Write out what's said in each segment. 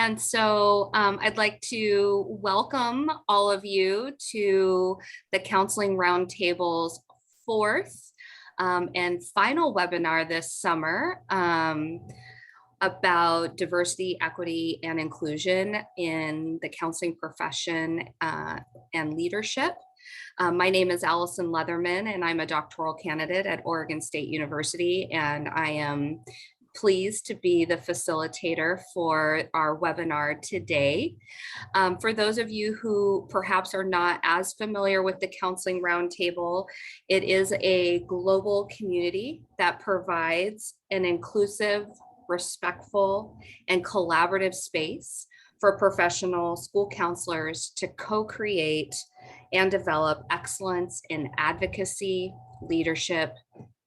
And so I'd like to welcome all of you to the Counseling Roundtable's fourth and final webinar this summer about diversity, equity, and inclusion in the counseling profession and leadership. My name is Alyson Leatherman, and I'm a doctoral candidate at Oregon State University, and I am pleased to be the facilitator for our webinar today. For those of you who perhaps are not as familiar with the Counseling Roundtable, it is a global community that provides an inclusive, respectful, and collaborative space for professional school counselors to co-create and develop excellence in advocacy, leadership,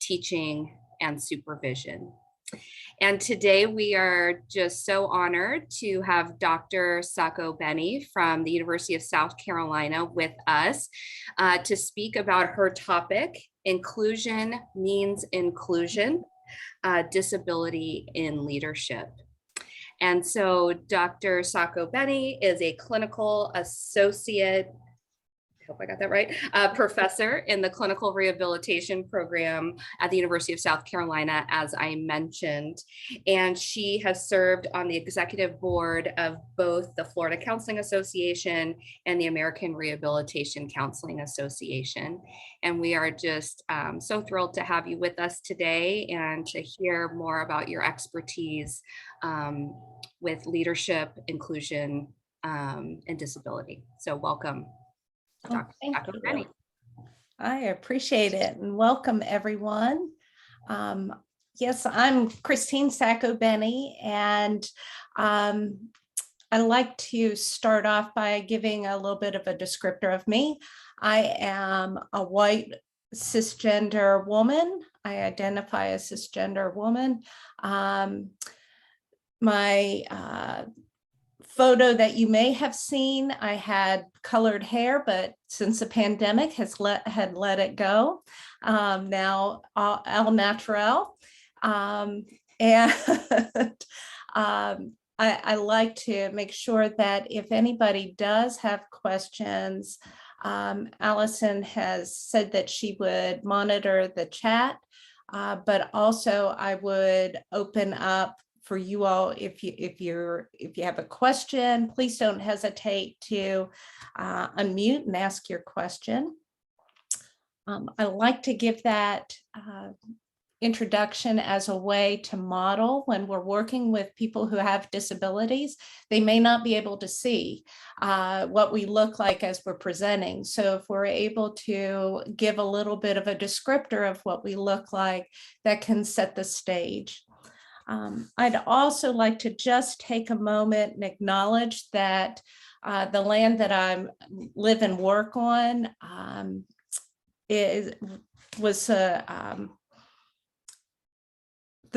teaching, and supervision. And today we are just so honored to have Dr. Sacco-Bene from the University of South Carolina with us to speak about her topic, Inclusion Means Inclusion, Disability in Leadership. And so Dr. Sacco-Bene is a clinical associate, I hope I got that right, professor in the clinical rehabilitation program at the University of South Carolina, as I mentioned. And she has served on the executive board of both the Florida Counseling Association and the American Rehabilitation Counseling Association. And we are just so thrilled to have you with us today and to hear more about your expertise with leadership, inclusion, and disability. So welcome. Well, thank you. I appreciate it, and welcome everyone. Yes, I'm Christine Sacco-Bene, and I'd like to start off by giving a little bit of a descriptor of me. I am a white cisgender woman. I identify as cisgender woman. My photo that you may have seen, I had colored hair, but since the pandemic had let it go, now all natural. I like to make sure that if anybody does have questions, Alyson has said that she would monitor the chat, but also I would open up for you all, if you have a question, please don't hesitate to unmute and ask your question. I like to give that introduction as a way to model when we're working with people who have disabilities. They may not be able to see what we look like as we're presenting. So if we're able to give a little bit of a descriptor of what we look like, that can set the stage. I'd also like to just take a moment and acknowledge that the land that I live and work on was the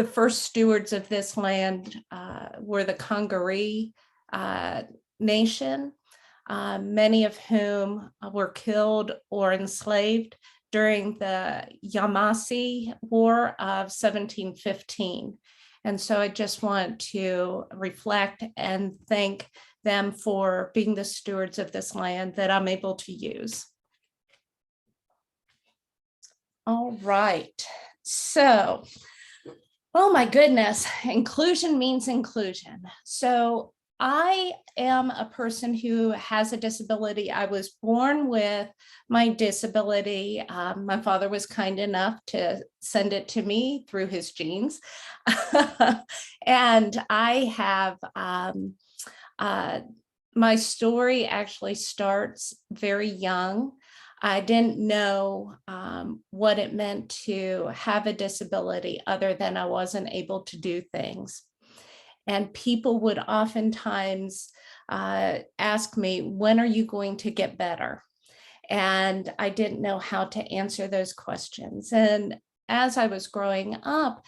first stewards of this land were the Congaree Nation, many of whom were killed or enslaved during the Yamasee War of 1715. And so I just want to reflect and thank them for being the stewards of this land that I'm able to use. All right, so, oh my goodness, inclusion means inclusion. So I am a person who has a disability. I was born with my disability. My father was kind enough to send it to me through his genes. And I have, my story actually starts very young. I didn't know what it meant to have a disability other than I wasn't able to do things. And people would oftentimes ask me, when are you going to get better? And I didn't know how to answer those questions. And as I was growing up,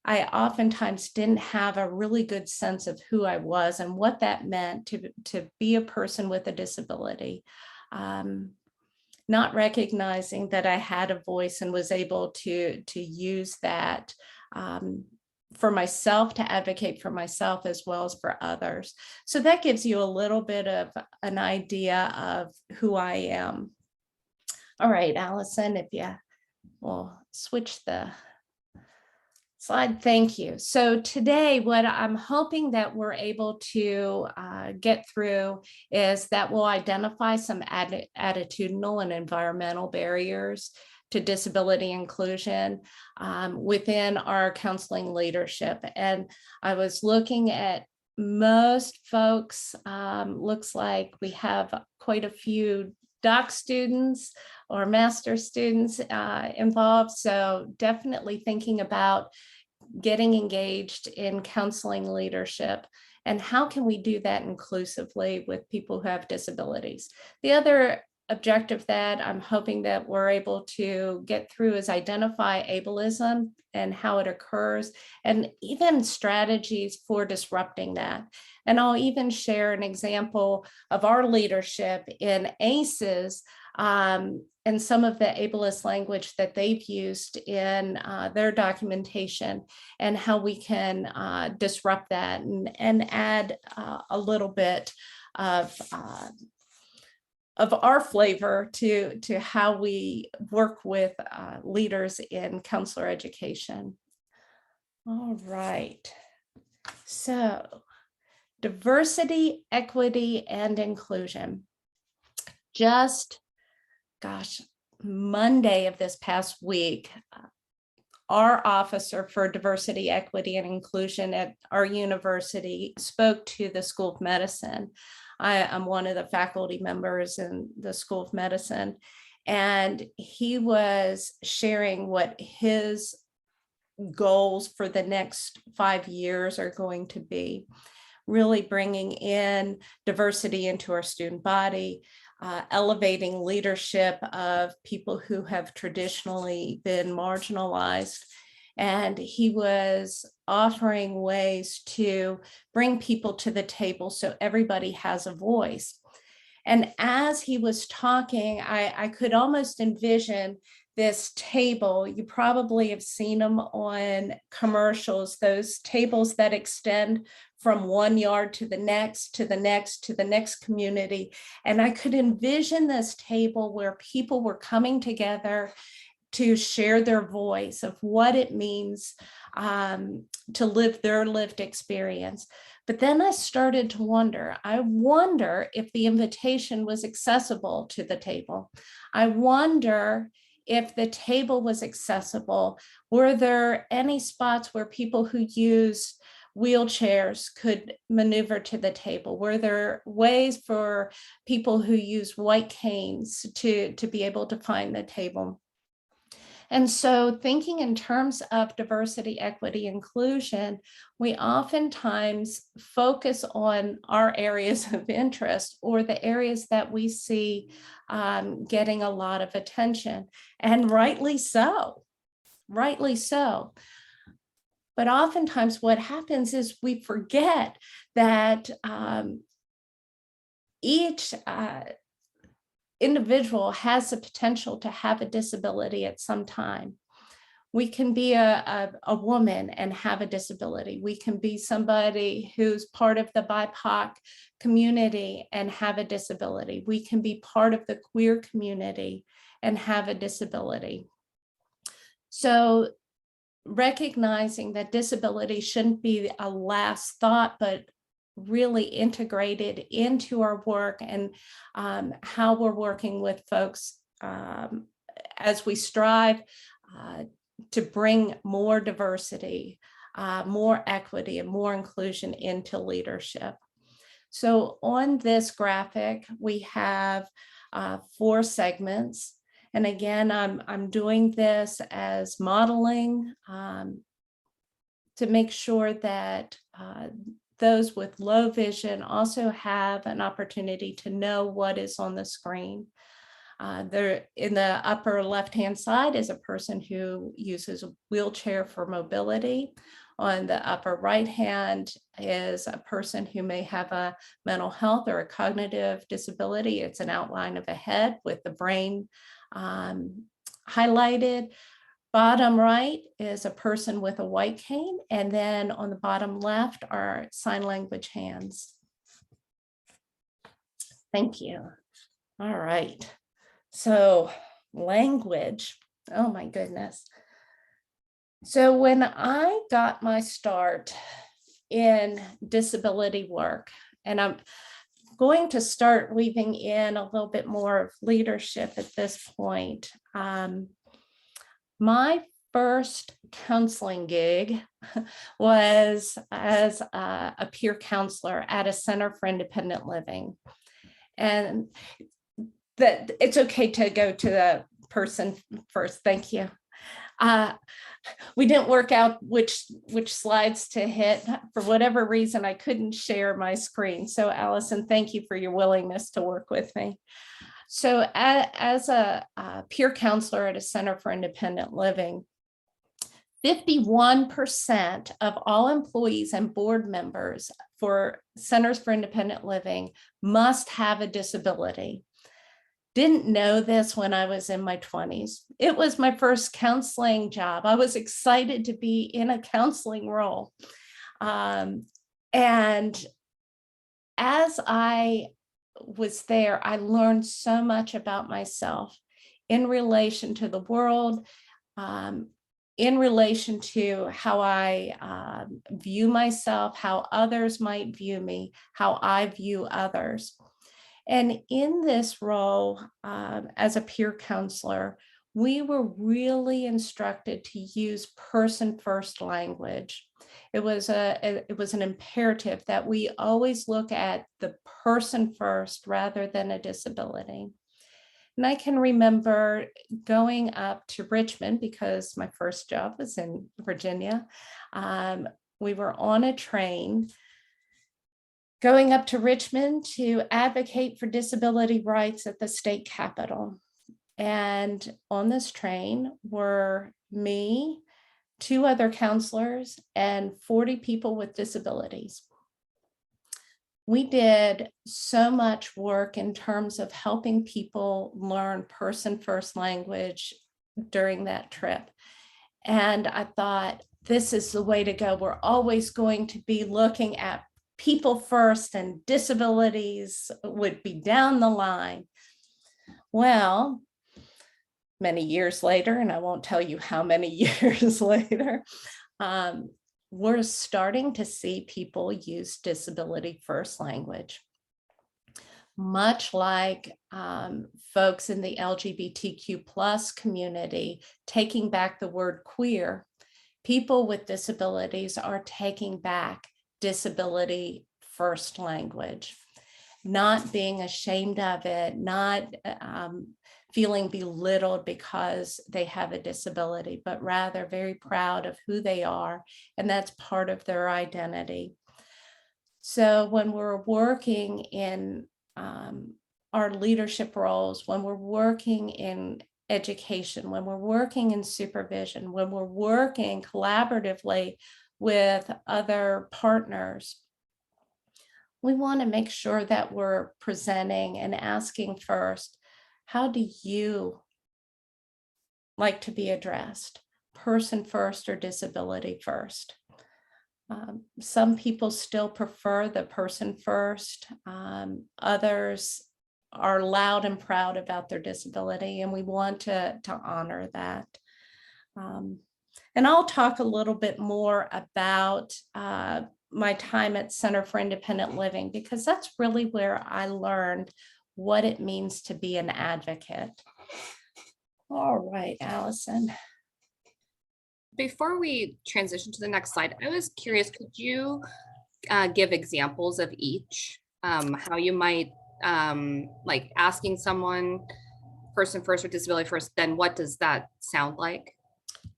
I oftentimes didn't have a really good sense of who I was and what that meant to be a person with a disability. Not recognizing that I had a voice and was able to use that for myself, to advocate for myself as well as for others. So that gives you a little bit of an idea of who I am. All right, Alyson, if you will switch the slide. Thank you. So today, what I'm hoping that we're able to get through is that we'll identify some attitudinal and environmental barriers to disability inclusion within our counseling leadership. And I was looking at most folks, looks like we have quite a few doc students or master students involved. So definitely thinking about getting engaged in counseling leadership and how can we do that inclusively with people who have disabilities. The other objective that I'm hoping that we're able to get through is identify ableism and how it occurs, and even strategies for disrupting that. And I'll even share an example of our leadership in ACEs and some of the ableist language that they've used in their documentation, and how we can disrupt that and add a little bit of our flavor to how we work with leaders in counselor education. All right. So diversity, equity, and inclusion. Just, gosh, Monday of this past week, our officer for diversity, equity, and inclusion at our university spoke to the School of Medicine. I'm one of the faculty members in the School of Medicine, and he was sharing what his goals for the next 5 years are going to be, really bringing in diversity into our student body, elevating leadership of people who have traditionally been marginalized. And he was offering ways to bring people to the table so everybody has a voice. And as he was talking, I could almost envision this table. You probably have seen them on commercials, those tables that extend from one yard to the next, to the next, to the next community. And I could envision this table where people were coming together to share their voice of what it means to live their lived experience. But then I started to wonder, I wonder if the invitation was accessible to the table. I wonder if the table was accessible. Were there any spots where people who use wheelchairs could maneuver to the table? Were there ways for people who use white canes to be able to find the table? And so thinking in terms of diversity, equity, inclusion, we oftentimes focus on our areas of interest or the areas that we see getting a lot of attention, and rightly so, rightly so. But oftentimes what happens is we forget that each individual has the potential to have a disability at some time. We can be a woman and have a disability. We can be somebody who's part of the BIPOC community and have a disability. We can be part of the queer community and have a disability. So recognizing that disability shouldn't be a last thought, but really integrated into our work and how we're working with folks as we strive to bring more diversity, more equity, and more inclusion into leadership. So on this graphic, we have 4 segments. And again, I'm doing this as modeling to make sure that those with low vision also have an opportunity to know what is on the screen. There in the upper left-hand side is a person who uses a wheelchair for mobility. On the upper right hand is a person who may have a mental health or a cognitive disability. It's an outline of a head with the brain highlighted. Bottom right is a person with a white cane, and then on the bottom left are sign language hands. Thank you. All right. So language, oh my goodness. So when I got my start in disability work, and I'm going to start weaving in a little bit more of leadership at this point. My first counseling gig was as a peer counselor at a Center for Independent Living. And that it's okay to go to the person first. Thank you. We didn't work out which slides to hit. For whatever reason, I couldn't share my screen. So Alyson, thank you for your willingness to work with me. So as a peer counselor at a Center for Independent Living, 51% of all employees and board members for Centers for Independent Living must have a disability. Didn't know this when I was in my 20s. It was my first counseling job. I was excited to be in a counseling role. And as I was there, I learned so much about myself in relation to the world, in relation to how I view myself, how others might view me, how I view others. And in this role, as a peer counselor, we were really instructed to use person-first language. It was an imperative that we always look at the person first rather than a disability. And I can remember going up to Richmond because my first job was in Virginia. We were on a train going up to Richmond to advocate for disability rights at the state capitol. And on this train were me, 2 other counselors, and 40 people with disabilities. We did so much work in terms of helping people learn person-first language during that trip. And I thought, this is the way to go. We're always going to be looking at people first, and disabilities would be down the line. Well, many years later, and I won't tell you how many years later, we're starting to see people use disability first language. Much like folks in the LGBTQ plus community taking back the word queer, people with disabilities are taking back disability first language, not being ashamed of it, not feeling belittled because they have a disability, but rather very proud of who they are, and that's part of their identity. So when we're working in our leadership roles, when we're working in education, when we're working in supervision, when we're working collaboratively with other partners, we want to make sure that we're presenting and asking first, how do you like to be addressed? Person first or disability first? Some people still prefer the person first. Others are loud and proud about their disability, and we want to honor that. And I'll talk a little bit more about my time at Center for Independent Living, because that's really where I learned what it means to be an advocate. All right, Alyson. Before we transition to the next slide, I was curious, could you give examples of each, how you might, like asking someone person first or disability first, then what does that sound like?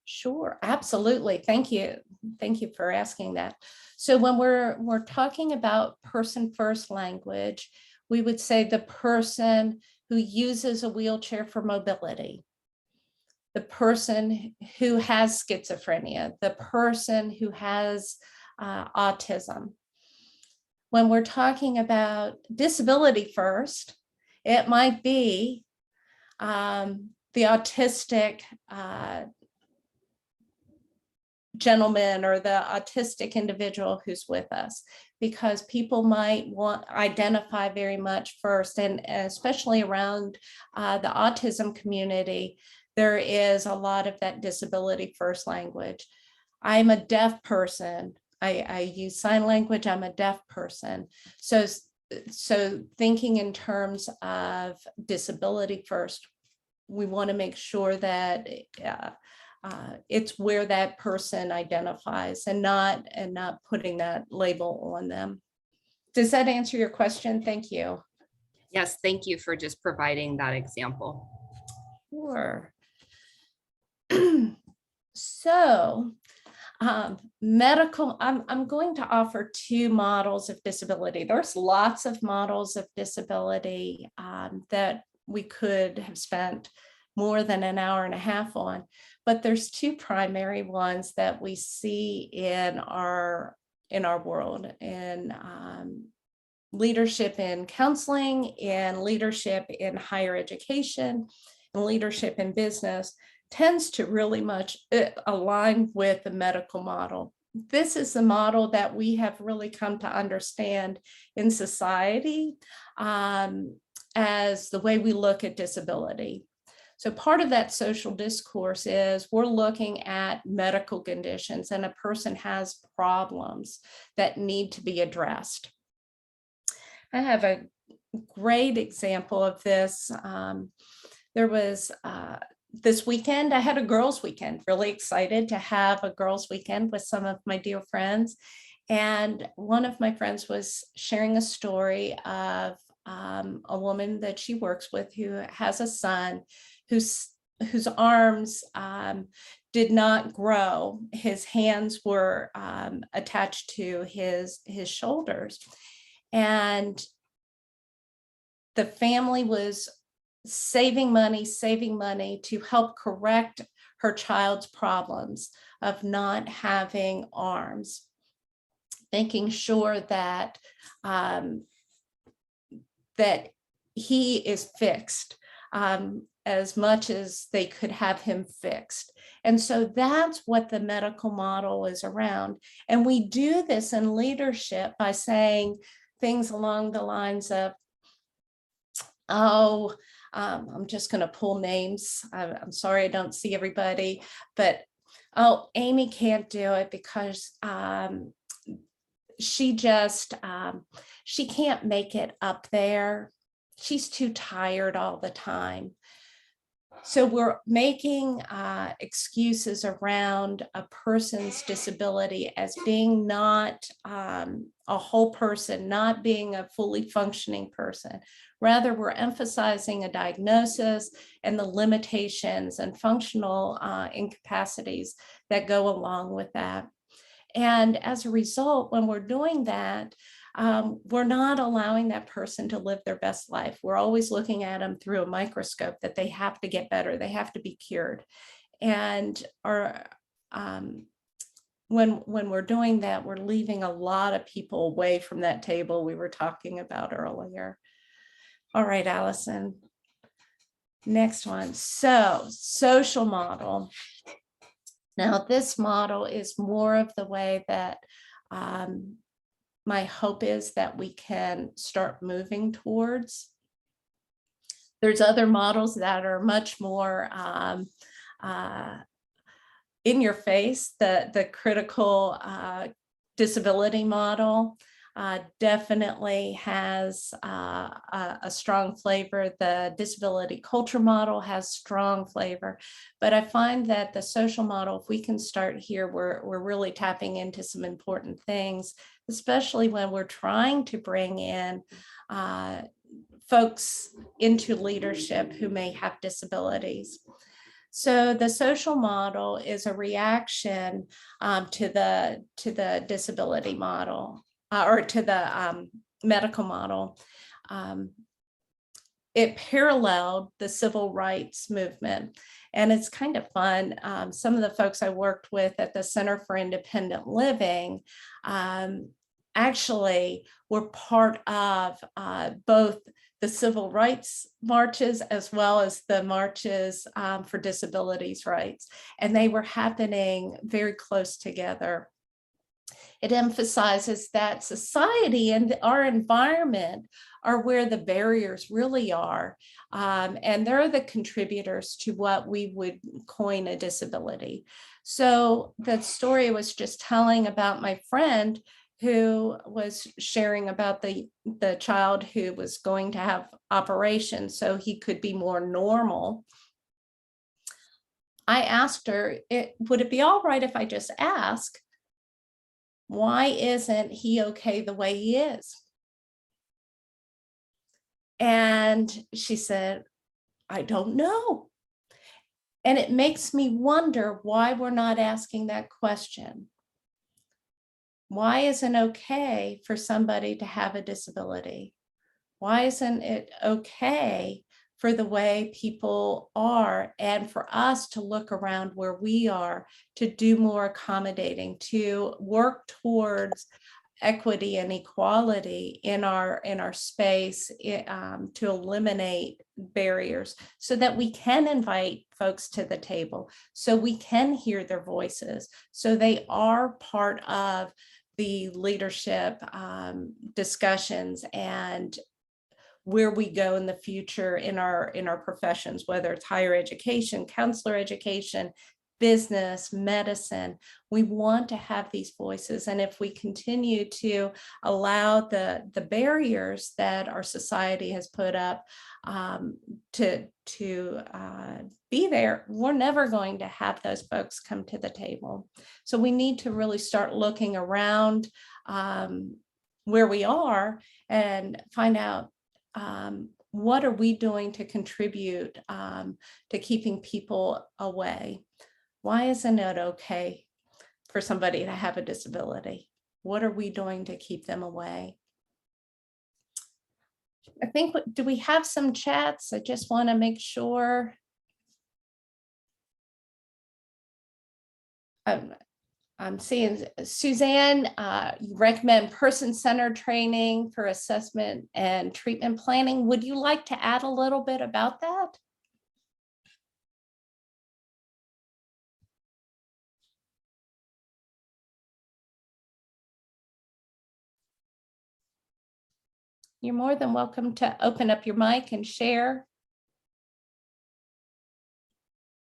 Sure, absolutely. Thank you. Thank you for asking that. So when we're talking about person first language, we would say the person who uses a wheelchair for mobility, the person who has schizophrenia, the person who has autism. When we're talking about disability first, it might be the autistic gentleman or the autistic individual who's with us, because people might identify very much first, and especially around the autism community, there is a lot of that disability first language. I'm a deaf person. I use sign language. I'm a deaf person. So thinking in terms of disability first, we want to make sure that it's where that person identifies, and not putting that label on them. Does that answer your question? Thank you. Yes, thank you for just providing that example. Sure. So medical, I'm going to offer two models of disability. There's lots of models of disability that we could have spent more than an hour and a half on, but there's two primary ones that we see in our world, in leadership in counseling, and leadership in higher education, and leadership in business, tends to really much align with the medical model. This is the model that we have really come to understand in society as the way we look at disability. So part of that social discourse is we're looking at medical conditions, and a person has problems that need to be addressed. I have a great example of this. There was this weekend, I had a girls' weekend, really excited to have a girls' weekend with some of my dear friends. And one of my friends was sharing a story of a woman that she works with who has a son whose arms did not grow. His hands were attached to his shoulders. And the family was saving money to help correct her child's problems of not having arms, making sure that that he is fixed as much as they could have him fixed. And so that's what the medical model is around. And we do this in leadership by saying things along the lines of, oh, I'm just going to pull names. I'm sorry, I don't see everybody, but oh, Amy can't do it because she can't make it up there. She's too tired all the time. So we're making excuses around a person's disability as being not a whole person, not being a fully functioning person. Rather, we're emphasizing a diagnosis and the limitations and functional incapacities that go along with that. And as a result, when we're doing that, we're not allowing that person to live their best life. We're always looking at them through a microscope, that they have to get better, they have to be cured. And when we're doing that, we're leaving a lot of people away from that table we were talking about earlier. All right, Alyson. Next one. So, social model. Now, this model is more of the way that my hope is that we can start moving towards. There's other models that are much more in your face. The critical disability model definitely has a strong flavor. The disability culture model has strong flavor, but I find that the social model, if we can start here, we're really tapping into some important things, especially when we're trying to bring in folks into leadership who may have disabilities. So the social model is a reaction to the disability model, or to the medical model. It paralleled the civil rights movement. And it's kind of fun. Some of the folks I worked with at the Center for Independent Living actually were part of both the civil rights marches as well as the marches for disabilities rights. And they were happening very close together. It emphasizes that society and our environment are where the barriers really are. And they're the contributors to what we would coin a disability. So the story I was just telling about my friend who was sharing about the child who was going to have operation so he could be more normal. I asked her, would it be all right if I just ask, why isn't he okay the way he is? And she said, I don't know. And it makes me wonder why we're not asking that question. Why isn't it okay for somebody to have a disability? Why isn't it okay for the way people are and for us to look around where we are, to do more accommodating, to work towards equity and equality in our space, to eliminate barriers so that we can invite folks to the table, so we can hear their voices, so they are part of the leadership discussions and where we go in the future in our professions, whether it's higher education, counselor education, business, medicine. We want to have these voices. And if we continue to allow the barriers that our society has put up to be there, we're never going to have those folks come to the table. So we need to really start looking around where we are and find out what are we doing to contribute to keeping people away? Why isn't it okay for somebody to have a disability? What are we doing to keep them away? I think, do we have some chats? I just want to make sure. I'm seeing Suzanne, you recommend person-centered training for assessment and treatment planning. Would you like to add a little bit about that? You're more than welcome to open up your mic and share.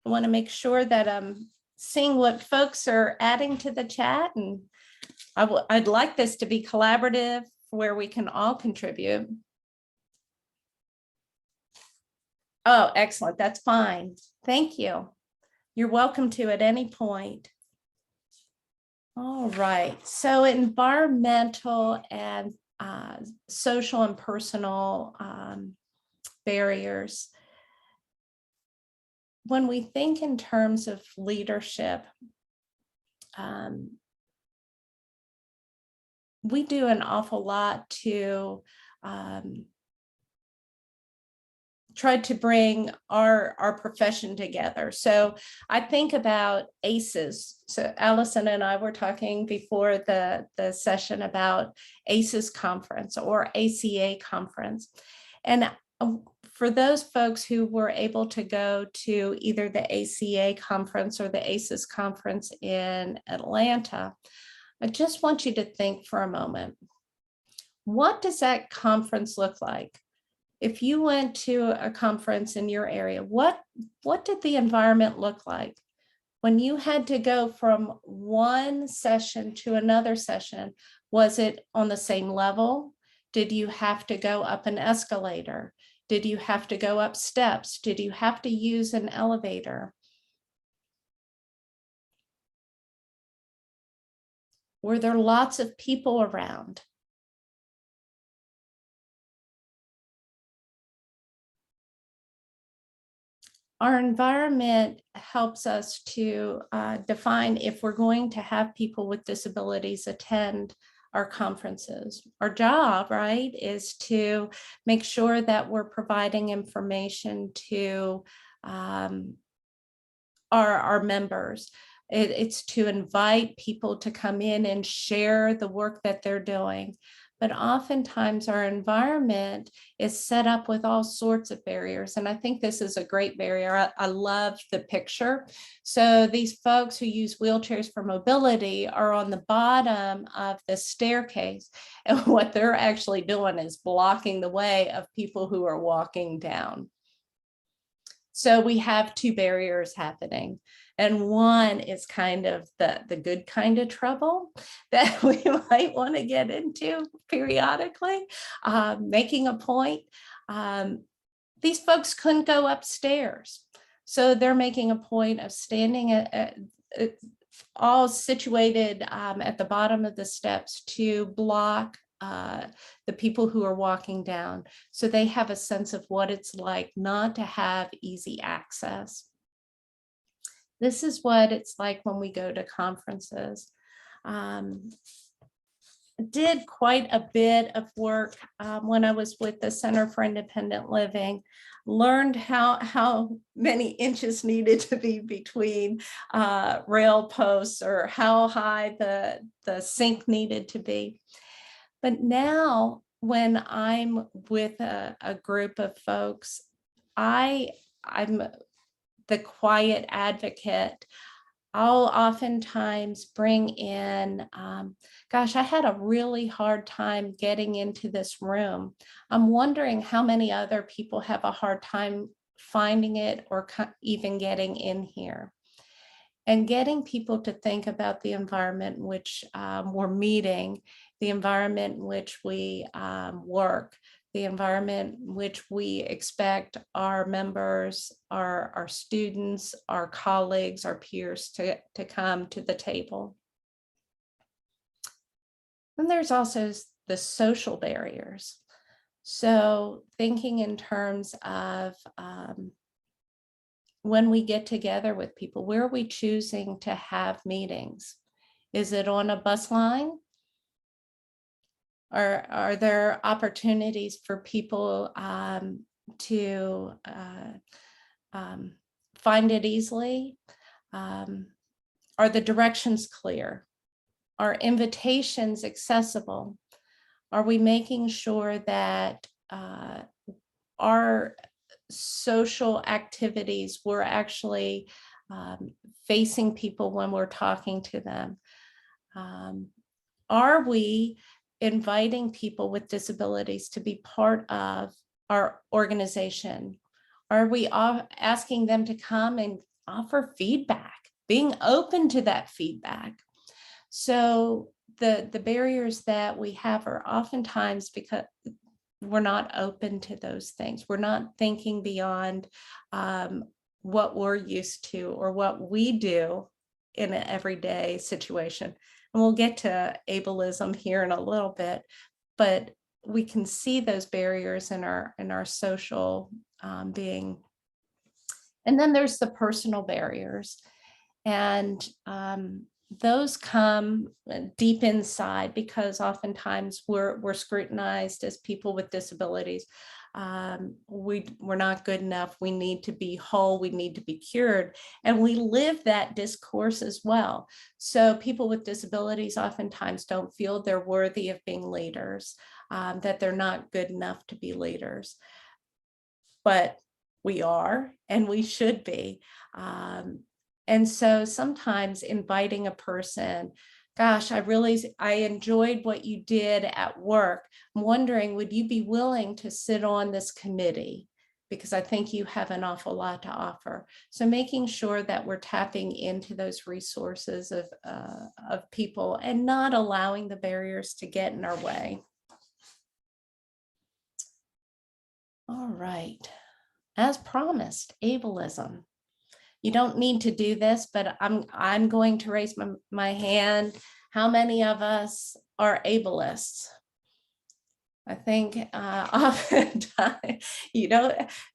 I want to make sure that I'm seeing what folks are adding to the chat, and I'd like this to be collaborative where we can all contribute. Oh, excellent. That's fine. Thank you. You're welcome to at any point. All right. So environmental and social and personal barriers. When we think in terms of leadership, we do an awful lot to try to bring our profession together. So I think about ACEs. So Alyson and I were talking before the session about ACEs conference or ACA conference. And for those folks who were able to go to either the ACA conference or the ACEs conference in Atlanta, I just want you to think for a moment. What does that conference look like? If you went to a conference in your area, what did the environment look like? When you had to go from one session to another session, was it on the same level? Did you have to go up an escalator? Did you have to go up steps? Did you have to use an elevator? Were there lots of people around? Our environment helps us to define if we're going to have people with disabilities attend our conferences. Our job, right, is to make sure that we're providing information to our members. It's to invite people to come in and share the work that they're doing. but oftentimes our environment is set up with all sorts of barriers. And I think this is a great barrier. I love the picture. So these folks who use wheelchairs for mobility are on the bottom of the staircase. And what they're actually doing is blocking the way of people who are walking down. So we have two barriers happening. And one is kind of the good kind of trouble that we might want to get into periodically, making a point. These folks couldn't go upstairs. So they're making a point of standing all situated at the bottom of the steps to block the people who are walking down. So they have a sense of what it's like not to have easy access. This is what it's like when we go to conferences. Did quite a bit of work when I was with the Center for Independent Living, learned how many inches needed to be between rail posts, or how high the sink needed to be. But now when I'm with a group of folks, I'm the quiet advocate. I'll oftentimes bring in, gosh, I had a really hard time getting into this room. I'm wondering how many other people have a hard time finding it or even getting in here. And getting people to think about the environment in which we're meeting, the environment in which we work, the environment in which we expect our members, our students, our colleagues, our peers to come to the table. And there's also the social barriers. So thinking in terms of when we get together with people, where are we choosing to have meetings? Is it on a bus line? Or are there opportunities for people to find it easily? Are the directions clear? Are invitations accessible? Are we making sure that our social activities, we're actually facing people when we're talking to them? Are we inviting people with disabilities to be part of our organization? Are we asking them to come and offer feedback, being open to that feedback? So the barriers that we have are oftentimes because we're not open to those things. We're not thinking beyond what we're used to or what we do in an everyday situation. And we'll get to ableism here in a little bit, but we can see those barriers in our social being. And then there's the personal barriers. And those come deep inside, because oftentimes we're scrutinized as people with disabilities. We're not good enough. We need to be whole. We need to be cured. And we live that discourse as well. So people with disabilities oftentimes don't feel they're worthy of being leaders, that they're not good enough to be leaders. But we are, and we should be. And so sometimes inviting a person, gosh, I enjoyed what you did at work. I'm wondering, would you be willing to sit on this committee? Because I think you have an awful lot to offer. So making sure that we're tapping into those resources of people and not allowing the barriers to get in our way. All right. As promised, ableism. You don't need to do this, but I'm going to raise my hand. How many of us are ableists? I think oftentimes,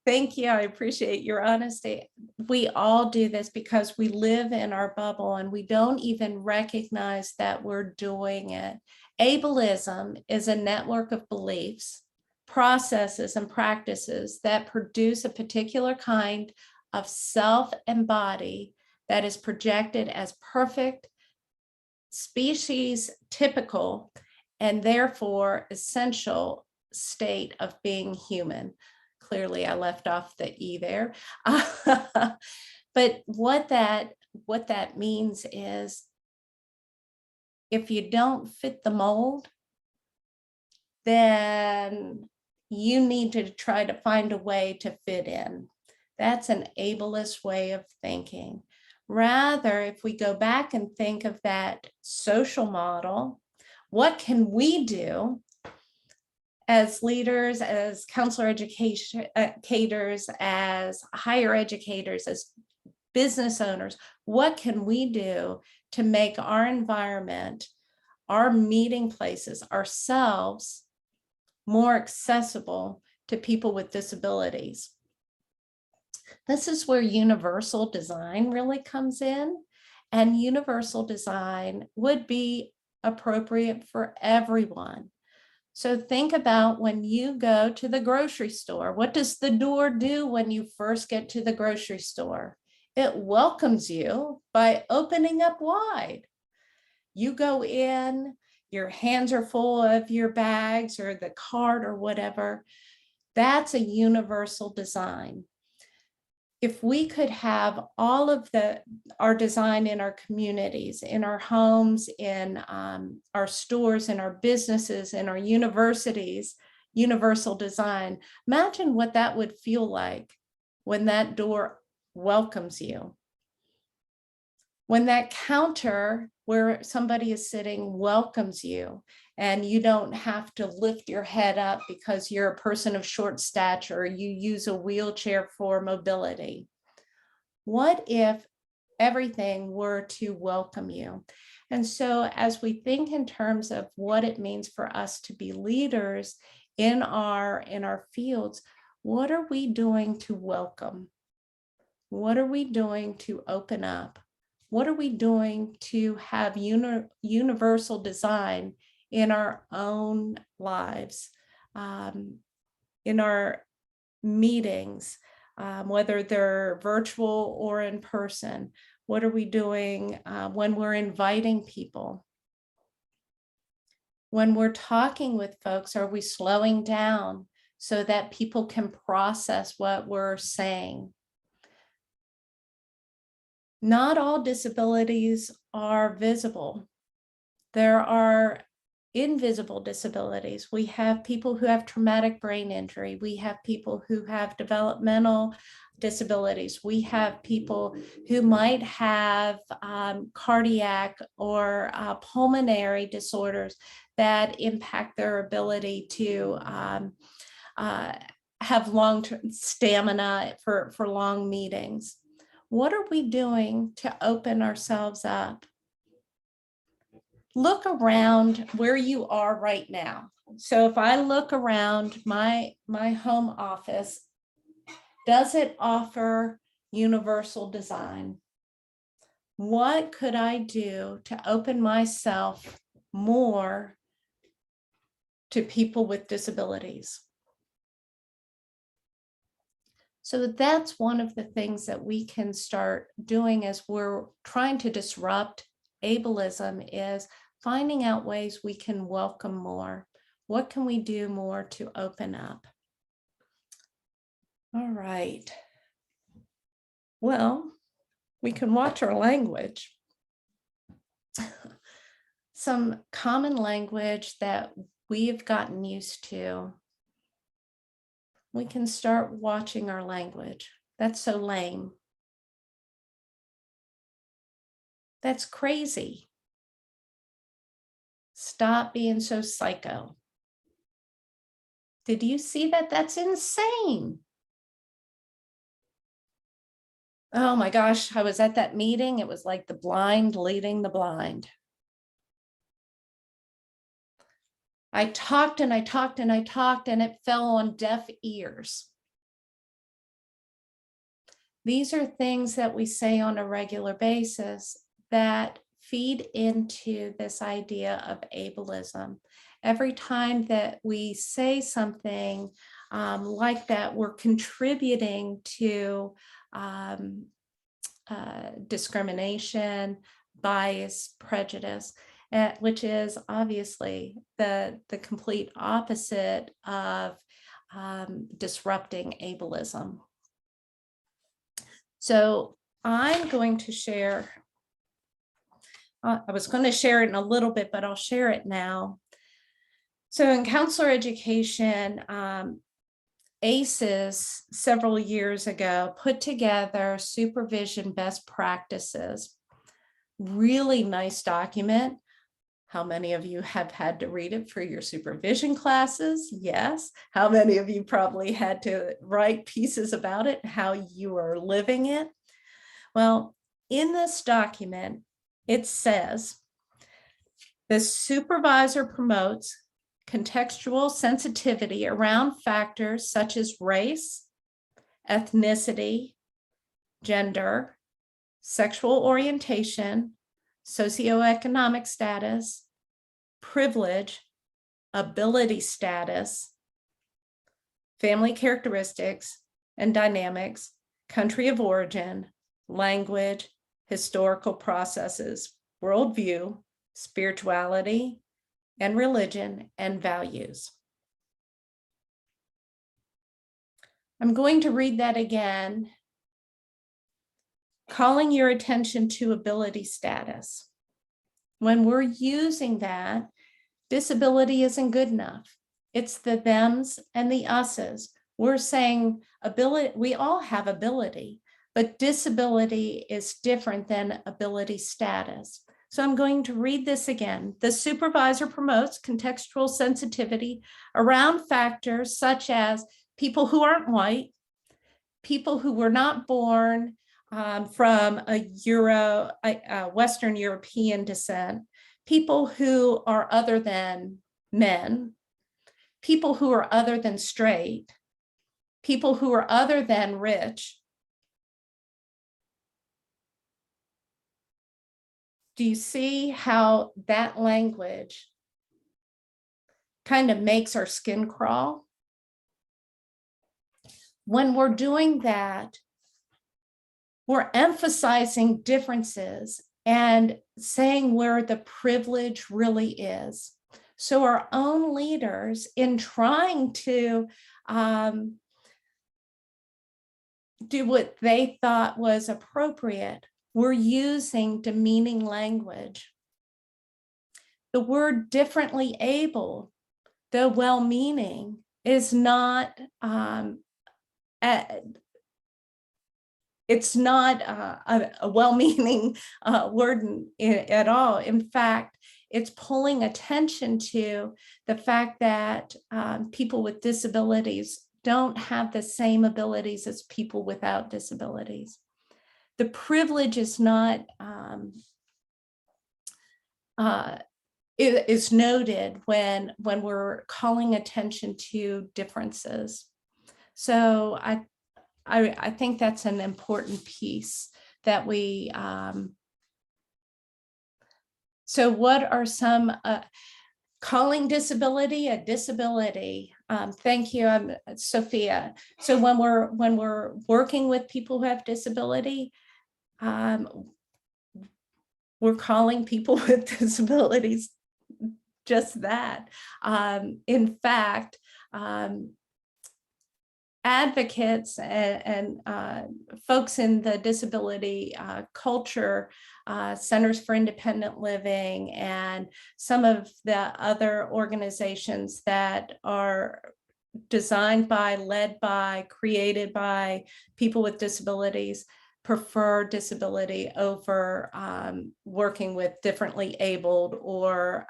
thank you. I appreciate your honesty. We all do this because we live in our bubble and we don't even recognize that we're doing it. Ableism is a network of beliefs, processes, and practices that produce a particular kind of self and body that is projected as perfect, species typical, and therefore essential state of being human. Clearly, I left off the E there. But what that means is if you don't fit the mold, then you need to try to find a way to fit in. That's an ableist way of thinking. Rather, if we go back and think of that social model, what can we do as leaders, as counselor educators, as higher educators, as business owners, what can we do to make our environment, our meeting places, ourselves more accessible to people with disabilities? This is where universal design really comes in, and universal design would be appropriate for everyone. So think about when you go to the grocery store. What does the door do when you first get to the grocery store? It welcomes you by opening up wide. You go in, your hands are full of your bags or the cart or whatever. That's a universal design. If we could have all of our design in our communities, in our homes, in our stores, in our businesses, in our universities, universal design, imagine what that would feel like when that door welcomes you. When that counter where somebody is sitting welcomes you, and you don't have to lift your head up because you're a person of short stature, or you use a wheelchair for mobility. What if everything were to welcome you? And so as we think in terms of what it means for us to be leaders in our fields, what are we doing to welcome? What are we doing to open up? What are we doing to have universal design in our own lives, in our meetings, whether they're virtual or in person? What are we doing when we're inviting people? When we're talking with folks, are we slowing down so that people can process what we're saying? Not all disabilities are visible. There are invisible disabilities. We have people who have traumatic brain injury. We have people who have developmental disabilities. We have people who might have cardiac or pulmonary disorders that impact their ability to have long-term stamina for long meetings. What are we doing to open ourselves up? Look around where you are right now. So if I look around my home office, does it offer universal design? What could I do to open myself more to people with disabilities? So that's one of the things that we can start doing as we're trying to disrupt ableism, is finding out ways we can welcome more. What can we do more to open up? All right. Well, we can watch our language. Some common language that we've gotten used to. We can start watching our language. That's so lame. That's crazy. Stop being so psycho. Did you see that? That's insane. Oh my gosh, I was at that meeting. It was like the blind leading the blind. I talked and I talked and I talked, and it fell on deaf ears. These are things that we say on a regular basis that feed into this idea of ableism. Every time that we say something like that, we're contributing to discrimination, bias, prejudice. which is obviously the complete opposite of disrupting ableism. So I'm going to share, I was going to share it in a little bit, but I'll share it now. So in counselor education, ACEs several years ago put together supervision best practices. Really nice document. How many of you have had to read it for your supervision classes? Yes. How many of you probably had to write pieces about it, how you are living it? Well, in this document, it says, the supervisor promotes contextual sensitivity around factors such as race, ethnicity, gender, sexual orientation, socioeconomic status, privilege, ability status, family characteristics and dynamics, country of origin, language, historical processes, worldview, spirituality, and religion and values. I'm going to read that again. Calling your attention to ability status. When we're using that, disability isn't good enough. It's the thems and the us's. We're saying ability, we all have ability, but disability is different than ability status. So I'm going to read this again. The supervisor promotes contextual sensitivity around factors such as people who aren't white, people who were not born from a Western European descent, people who are other than men, people who are other than straight, people who are other than rich. Do you see how that language kind of makes our skin crawl? When we're doing that, we're emphasizing differences and saying where the privilege really is. So our own leaders, in trying to do what they thought was appropriate, were using demeaning language. The word differently able, though well-meaning, is not it's not a well-meaning word at all. In fact, it's pulling attention to the fact that people with disabilities don't have the same abilities as people without disabilities. The privilege is not, is noted when we're calling attention to differences. So I think that's an important piece that we, so what are some, calling disability a disability? Thank you, Sophia. So when we're working with people who have disability, we're calling people with disabilities just that. In fact, advocates and folks in the disability culture, Centers for Independent Living, and some of the other organizations that are designed by, led by, created by people with disabilities, prefer disability over working with differently abled or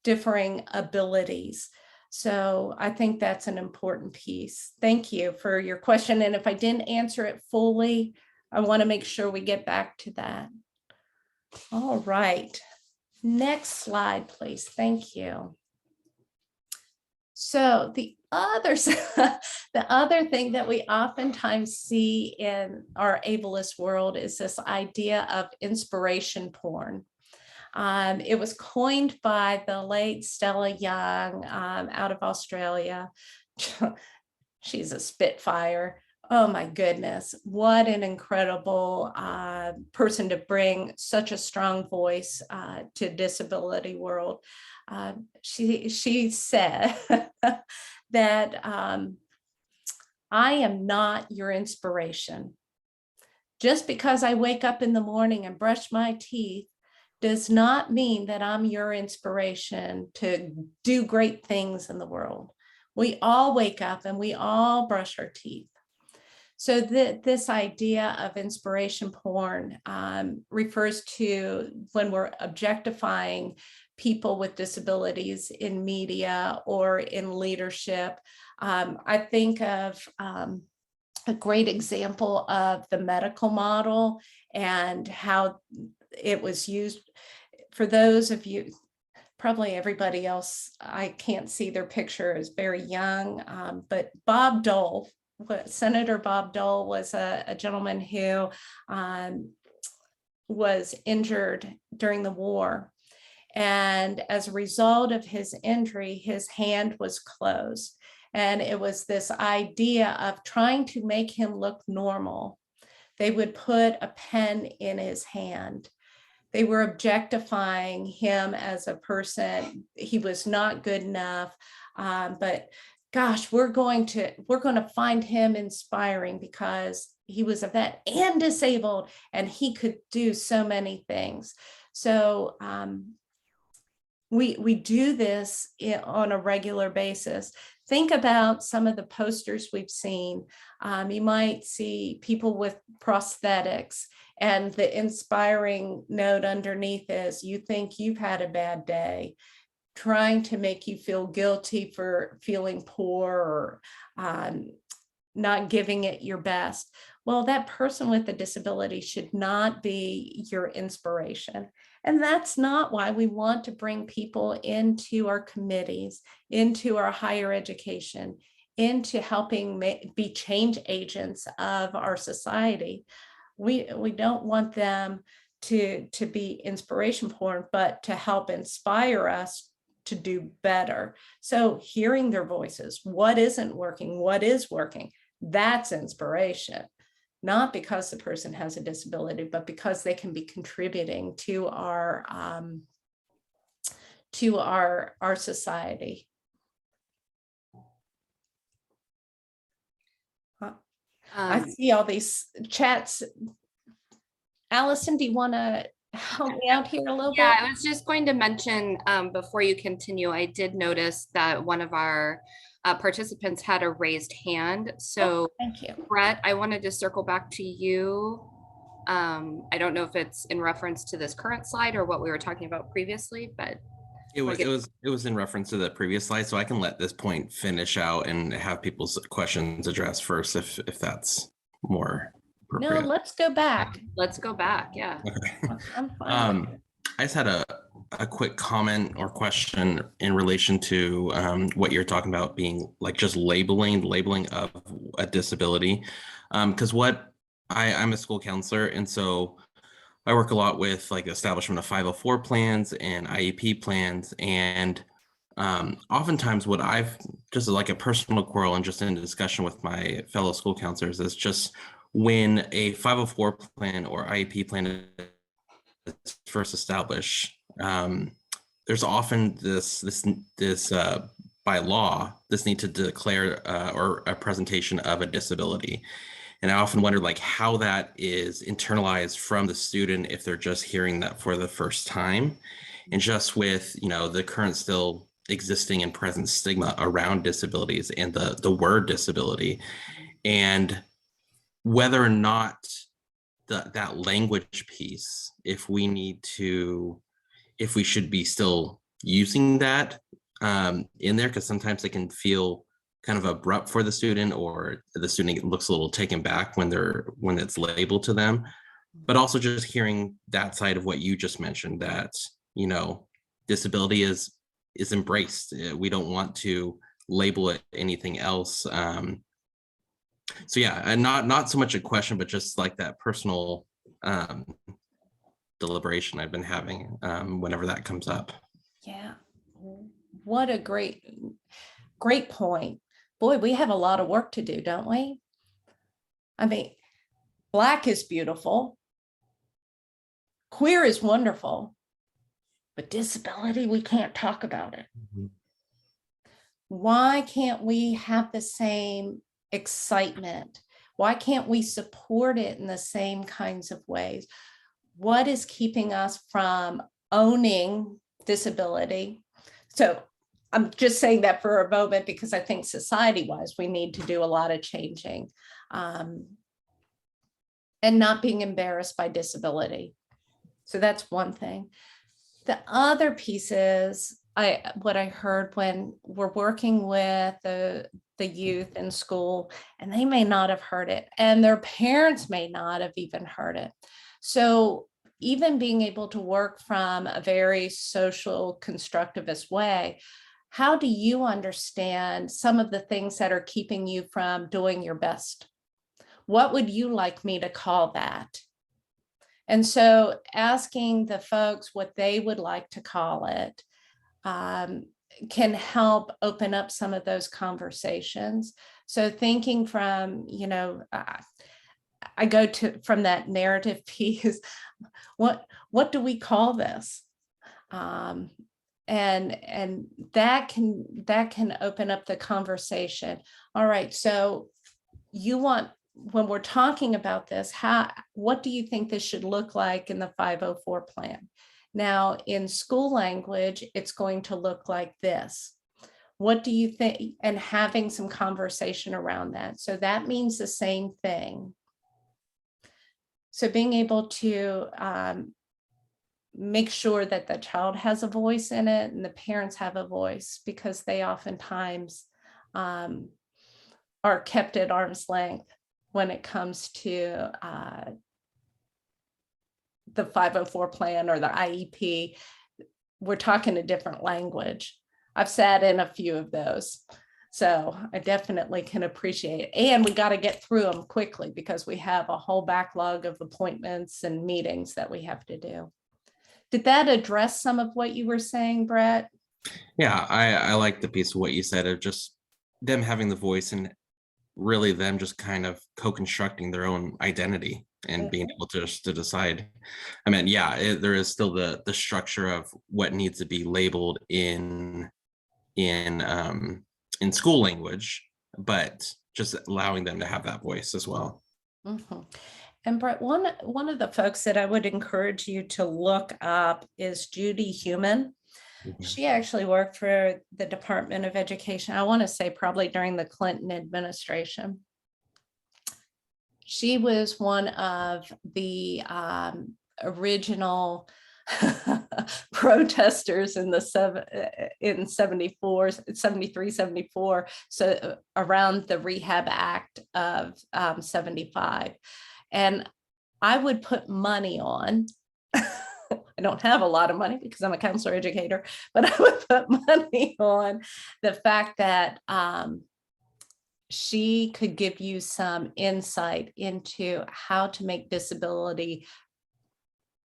differing abilities. So I think that's an important piece. Thank you for your question. And if I didn't answer it fully, I want to make sure we get back to that. All right. Next slide, please. Thank you. So the other thing that we oftentimes see in our ableist world is this idea of inspiration porn. It was coined by the late Stella Young out of Australia. She's a spitfire. Oh my goodness, what an incredible person to bring such a strong voice to disability world. She said that I am not your inspiration. Just because I wake up in the morning and brush my teeth does not mean that I'm your inspiration to do great things in the world. We all wake up and we all brush our teeth. So this idea of inspiration porn refers to when we're objectifying people with disabilities in media or in leadership. I think of a great example of the medical model and how it was used. For those of you, probably everybody else, I can't see their picture, is very young, but Bob Dole, Senator Bob Dole was a gentleman who was injured during the war. And as a result of his injury, his hand was closed. And it was this idea of trying to make him look normal. They would put a pen in his hand. They were objectifying him as a person. He was not good enough, but gosh, we're going to find him inspiring because he was a vet and disabled, and he could do so many things. So we do this on a regular basis. Think about some of the posters we've seen. You might see people with prosthetics, and the inspiring note underneath is, you think you've had a bad day, trying to make you feel guilty for feeling poor or not giving it your best. Well, that person with a disability should not be your inspiration. And that's not why we want to bring people into our committees, into our higher education, into helping be change agents of our society. We don't want them to be inspiration porn, but to help inspire us to do better. So hearing their voices, what isn't working, what is working, that's inspiration. Not because the person has a disability, but because they can be contributing to our society. I see all these chats. Alyson, do you want to help me out here a little bit? Yeah, I was just going to mention before you continue, I did notice that one of our participants had a raised hand. So Thank you. Brett, I wanted to circle back to you. I don't know if it's in reference to this current slide or what we were talking about previously, but it was in reference to the previous slide, so I can let this point finish out and have people's questions addressed first if that's more appropriate. No, let's go back. Let's go back. Yeah. Okay. I'm fine. I just had a quick comment or question in relation to what you're talking about being like just labeling of a disability. Because I'm a school counselor, and so I work a lot with like establishment of 504 plans and IEP plans. And oftentimes what I've just like a personal quarrel and just in discussion with my fellow school counselors is just when a 504 plan or IEP plan is first established, there's often this by law, this need to declare or a presentation of a disability. And I often wonder like how that is internalized from the student if they're just hearing that for the first time, and just with, the current still existing and present stigma around disabilities and the word disability, and whether or not that language piece, if we should be still using that in there, because sometimes it can feel kind of abrupt for the student, or the student looks a little taken back when it's labeled to them. But also just hearing that side of what you just mentioned, that disability is embraced. We don't want to label it anything else. So yeah, and not so much a question, but just like that personal deliberation I've been having whenever that comes up. Yeah, what a great point. Boy, we have a lot of work to do, don't we? I mean, Black is beautiful. Queer is wonderful. But disability, we can't talk about it. Mhm. Why can't we have the same excitement? Why can't we support it in the same kinds of ways? What is keeping us from owning disability? So I'm just saying that for a moment because I think society-wise, we need to do a lot of changing, and not being embarrassed by disability. So that's one thing. The other piece is what I heard when we're working with the youth in school, and they may not have heard it, and their parents may not have even heard it. So even being able to work from a very social constructivist way, how do you understand some of the things that are keeping you from doing your best? What would you like me to call that? And so asking the folks what they would like to call it can help open up some of those conversations. So thinking from, I go to from that narrative piece, what do we call this? And that can open up the conversation. All right, so you want, when we're talking about this, what do you think this should look like in the 504 plan? Now, in school language, it's going to look like this. What do you think? And having some conversation around that. So that means the same thing. So being able to make sure that the child has a voice in it and the parents have a voice, because they oftentimes are kept at arm's length when it comes to the 504 plan or the IEP. We're talking a different language. I've sat in a few of those, so I definitely can appreciate it. And we got to get through them quickly because we have a whole backlog of appointments and meetings that we have to do. Did that address some of what you were saying, Brett? Yeah, I like the piece of what you said of just them having the voice and really them just kind of co-constructing their own identity and being able to just to decide. I mean, yeah, there is still the structure of what needs to be labeled in school language, but just allowing them to have that voice as well. Mm-hmm. And Brett, one of the folks that I would encourage you to look up is Judy Human. Mhm. She actually worked for the Department of Education, I want to say probably during the Clinton administration. She was one of the original protesters in in 74, 73, 74. So around the Rehab Act of 75. And I would put money on, I don't have a lot of money because I'm a counselor educator, but I would put money on the fact that she could give you some insight into how to make disability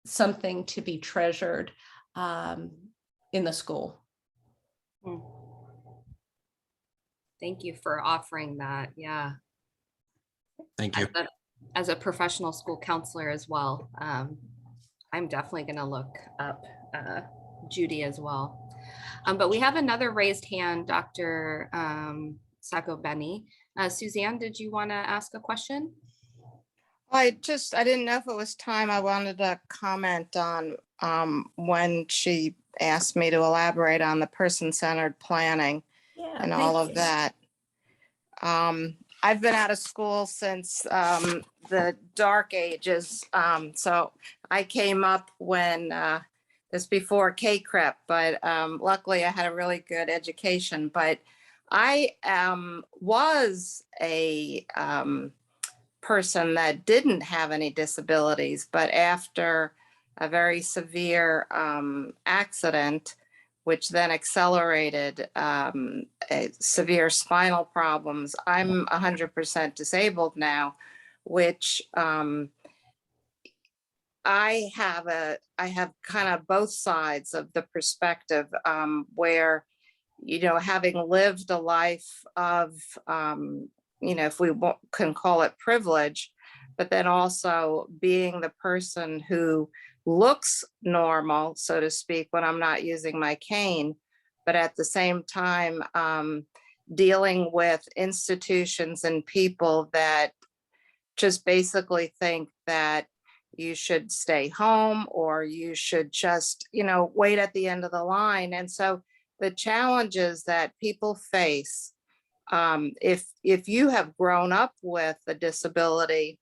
something to be treasured in the school. Thank you for offering that. Yeah. Thank you. As a professional school counselor as well, I'm definitely going to look up Judy as well. But we have another raised hand, Dr. Sacco-Bene. Suzanne, did you want to ask a question? I didn't know if it was time. I wanted to comment on when she asked me to elaborate on the person-centered planning and all of that. I've been out of school since the dark ages. So I came up when this before K-CREP, but luckily I had a really good education. But I was a person that didn't have any disabilities, but after a very severe accident, which then accelerated severe spinal problems, I'm 100% disabled now, which I have kind of both sides of the perspective where, having lived a life of, if we can call it privilege, but then also being the person who looks normal, so to speak, when I'm not using my cane, but at the same time, dealing with institutions and people that just basically think that you should stay home or you should just, wait at the end of the line. And so the challenges that people face, if you have grown up with a disability,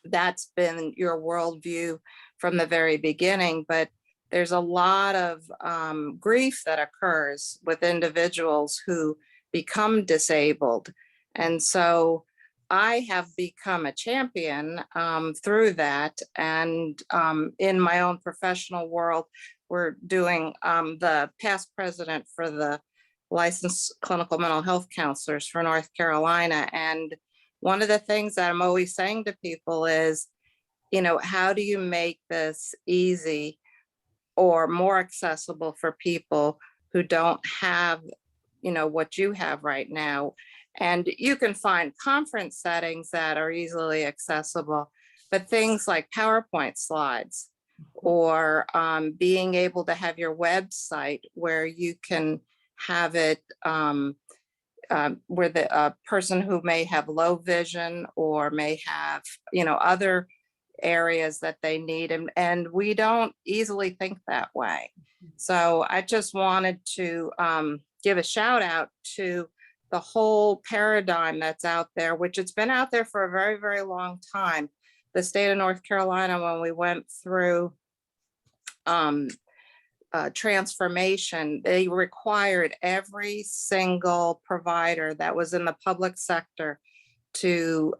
that's been your worldview from the very beginning. But there's a lot of grief that occurs with individuals who become disabled. And so I have become a champion through that. And in my own professional world, we're doing the past president for the licensed clinical mental health counselors for North Carolina. And one of the things that I'm always saying to people is, how do you make this easy or more accessible for people who don't have, what you have right now? And you can find conference settings that are easily accessible, but things like PowerPoint slides or being able to have your website where you can have it where the person who may have low vision or may have, other areas that they need. And we don't easily think that way. So I just wanted to give a shout out to the whole paradigm that's out there, which it's been out there for a very, very long time. The state of North Carolina, when we went through transformation, they required every single provider that was in the public sector to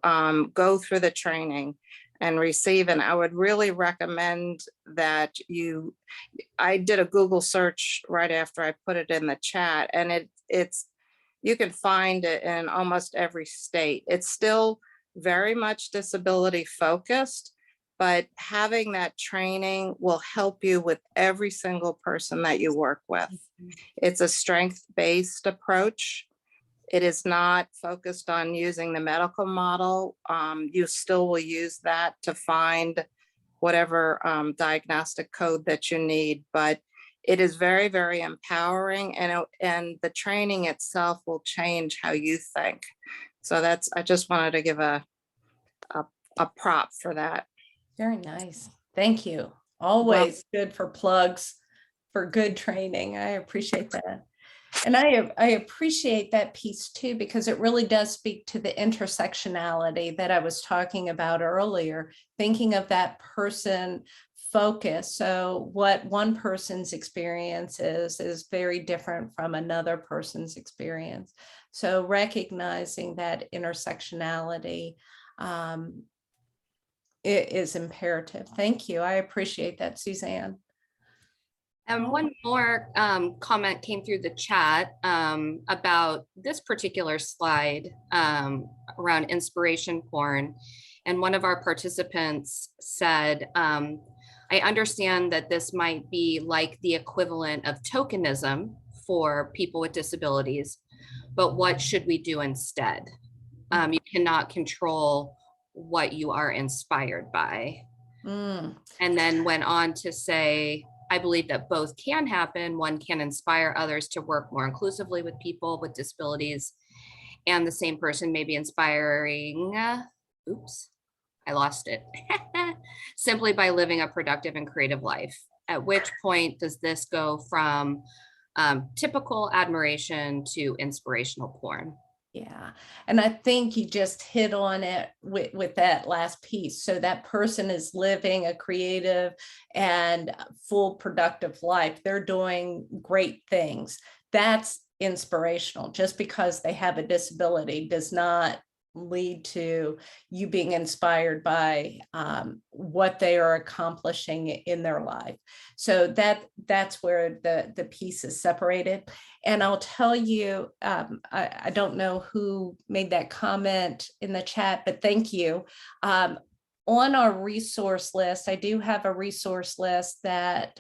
go through the training and receive. And I would really recommend that I did a Google search right after I put it in the chat, and it's you can find it in almost every state. It's still very much disability focused, but having that training will help you with every single person that you work with. It's a strength-based approach. It is not focused on using the medical model. You still will use that to find whatever diagnostic code that you need, but it is very, very empowering, and the training itself will change how you think. So I just wanted to give a prop for that. Very nice. Thank you. Always good for plugs for good training. I appreciate that. And I appreciate that piece too, because it really does speak to the intersectionality that I was talking about earlier, thinking of that person focus. So what one person's experience is very different from another person's experience. So recognizing that intersectionality it is imperative. Thank you. I appreciate that, Suzanne. And one more comment came through the chat about this particular slide around inspiration porn. And one of our participants said, I understand that this might be like the equivalent of tokenism for people with disabilities, but what should we do instead? You cannot control what you are inspired by. And then went on to say, I believe that both can happen. One can inspire others to work more inclusively with people with disabilities, and the same person may be inspiring, oops, I lost it, simply by living a productive and creative life. At which point does this go from typical admiration to inspirational porn? Yeah. And I think you just hit on it with that last piece. So that person is living a creative and full productive life. They're doing great things. That's inspirational. Just because they have a disability does not lead to you being inspired by what they are accomplishing in their life. So that's where the piece is separated. And I'll tell you, I don't know who made that comment in the chat, but thank you. on our resource list, I do have a resource list that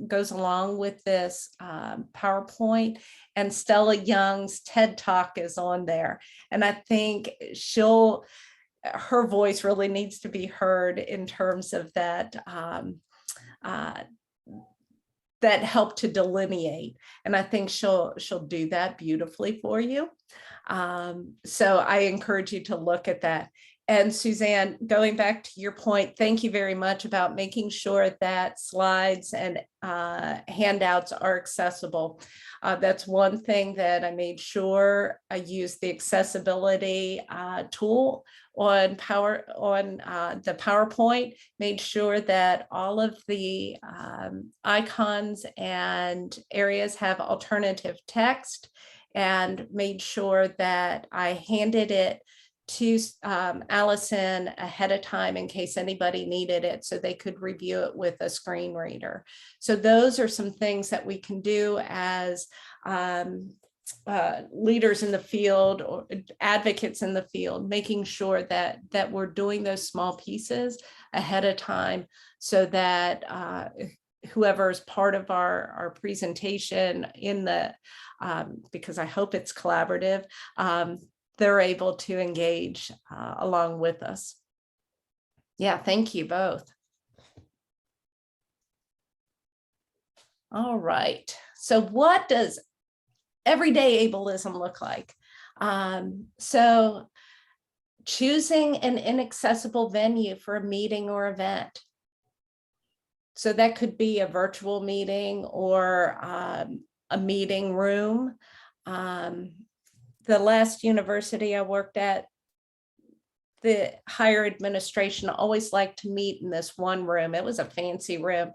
goes along with this PowerPoint, and Stella Young's TED Talk is on there. And I think her voice really needs to be heard in terms of that, that help to delineate. And I think she'll do that beautifully for you. So I encourage you to look at that. And Suzanne, going back to your point, thank you very much about making sure that slides and handouts are accessible. That's one thing that I made sure I used the accessibility tool on the PowerPoint, made sure that all of the icons and areas have alternative text, and made sure that I handed it to Alyson ahead of time in case anybody needed it, so they could review it with a screen reader. So those are some things that we can do as leaders in the field or advocates in the field, making sure that we're doing those small pieces ahead of time, so that whoever is part of our presentation in the, because I hope it's collaborative, they're able to engage along with us. Yeah, thank you both. All right, so what does everyday ableism look like? So choosing an inaccessible venue for a meeting or event. So that could be a virtual meeting or a meeting room. The last university I worked at, the higher administration always liked to meet in this one room. It was a fancy room,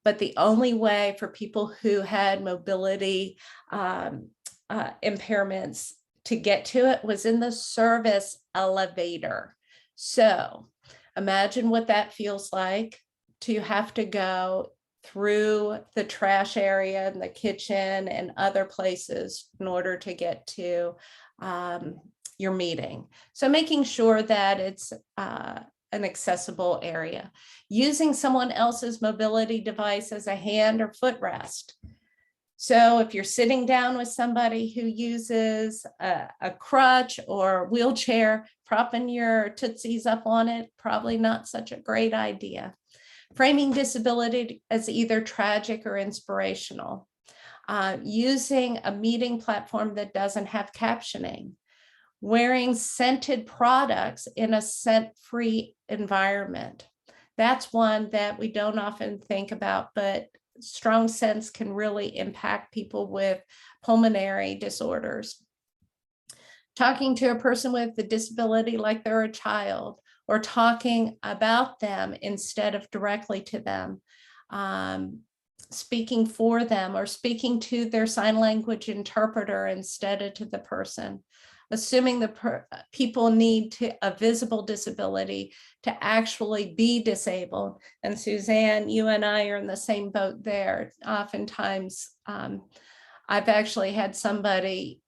but the only way for people who had mobility impairments to get to it was in the service elevator. So imagine what that feels like, to have to go through the trash area and the kitchen and other places in order to get to your meeting. So making sure that it's an accessible area. Using someone else's mobility device as a hand or footrest. So if you're sitting down with somebody who uses a crutch or wheelchair, propping your tootsies up on it, probably not such a great idea. Framing disability as either tragic or inspirational. Using a meeting platform that doesn't have captioning. Wearing scented products in a scent-free environment. That's one that we don't often think about, but strong scents can really impact people with pulmonary disorders. Talking to a person with a disability like they're a child, or talking about them instead of directly to them, speaking for them, or speaking to their sign language interpreter instead of to the person. Assuming the people need a visible disability to actually be disabled. And Suzanne, you and I are in the same boat there. Oftentimes, I've actually had somebody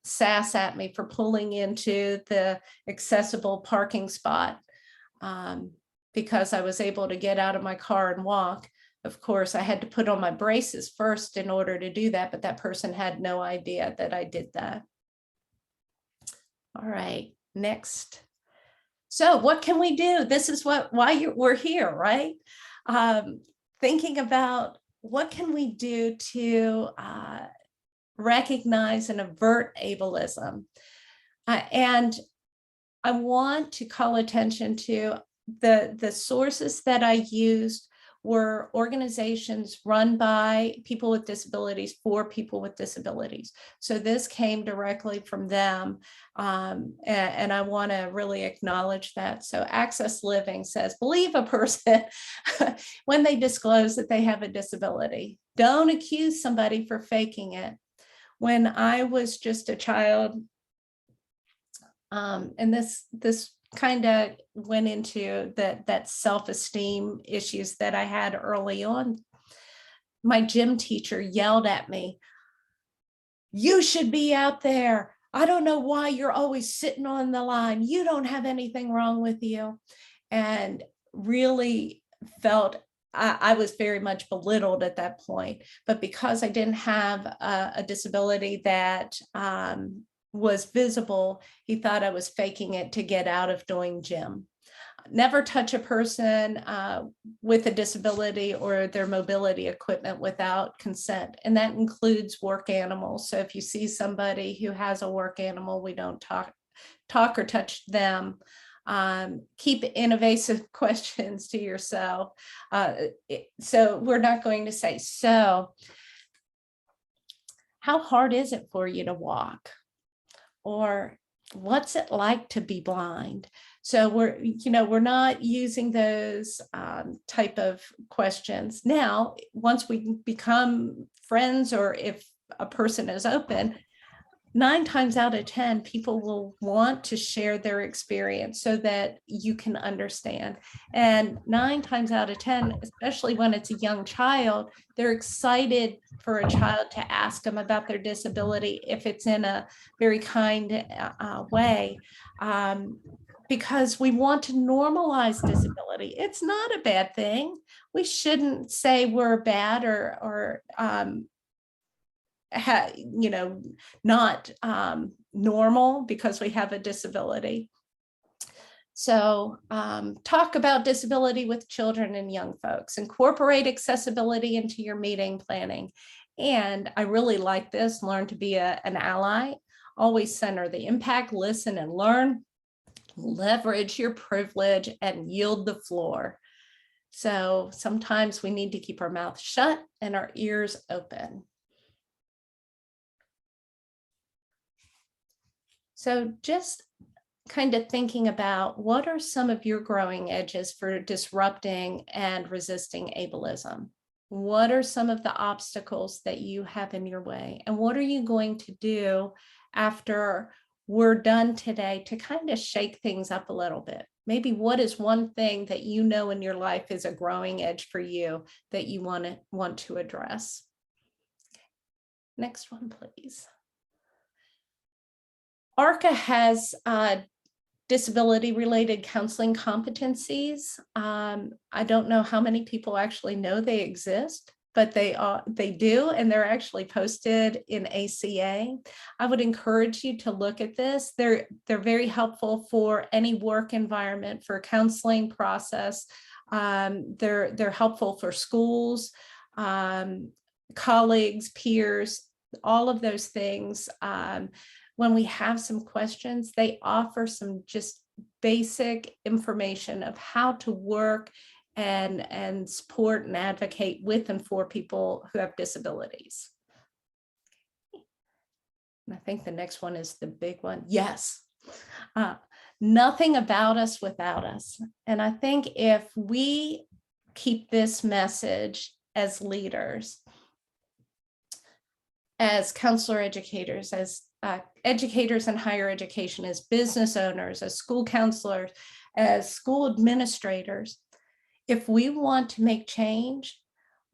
sass at me for pulling into the accessible parking spot because I was able to get out of my car and walk. Of course, I had to put on my braces first in order to do that, but that person had no idea that I did that. All right, next. So what can we do? This is why we're here, right? Thinking about what can we do to recognize and avert ableism. And I want to call attention to the sources that I used were organizations run by people with disabilities for people with disabilities. So this came directly from them. And I want to really acknowledge that. So Access Living says, believe a person when they disclose that they have a disability. Don't accuse somebody for faking it. When I was just a child, and this kind of went into that self-esteem issues that I had early on. My gym teacher yelled at me, "You should be out there. I don't know why you're always sitting on the line. You don't have anything wrong with you." and really felt I was very much belittled at that point. But because I didn't have a disability that was visible, he thought I was faking it to get out of doing gym. Never touch a person with a disability or their mobility equipment without consent. And that includes work animals. So if you see somebody who has a work animal, we don't talk or touch them. Keep invasive questions to yourself. So we're not going to say, so how hard is it for you to walk? Or what's it like to be blind? So we're not using those type of questions. Now, once we become friends, or if a person is open, 9 times out of 10, people will want to share their experience so that you can understand. And 9 times out of 10, especially when it's a young child, they're excited for a child to ask them about their disability if it's in a very kind way. Because we want to normalize disability. It's not a bad thing. We shouldn't say we're bad or not normal because we have a disability. So talk about disability with children and young folks. Incorporate accessibility into your meeting planning. And I really like this, learn to be an ally. Always center the impact, listen and learn. Leverage your privilege and yield the floor. So sometimes we need to keep our mouth shut and our ears open. So just kind of thinking about what are some of your growing edges for disrupting and resisting ableism? What are some of the obstacles that you have in your way? And what are you going to do after we're done today to kind of shake things up a little bit? Maybe what is one thing that you know in your life is a growing edge for you that you want to address? Next one, please. ARCA has disability-related counseling competencies. I don't know how many people actually know they exist, but they do, and they're actually posted in ACA. I would encourage you to look at this. They're very helpful for any work environment, for counseling process. They're helpful for schools, colleagues, peers, all of those things. When we have some questions, they offer some just basic information of how to work and support and advocate with and for people who have disabilities. And I think the next one is the big one. Yes. Nothing about us without us. And I think if we keep this message as leaders, as counselor educators, as educators in higher education, as business owners, as school counselors, as school administrators, if we want to make change,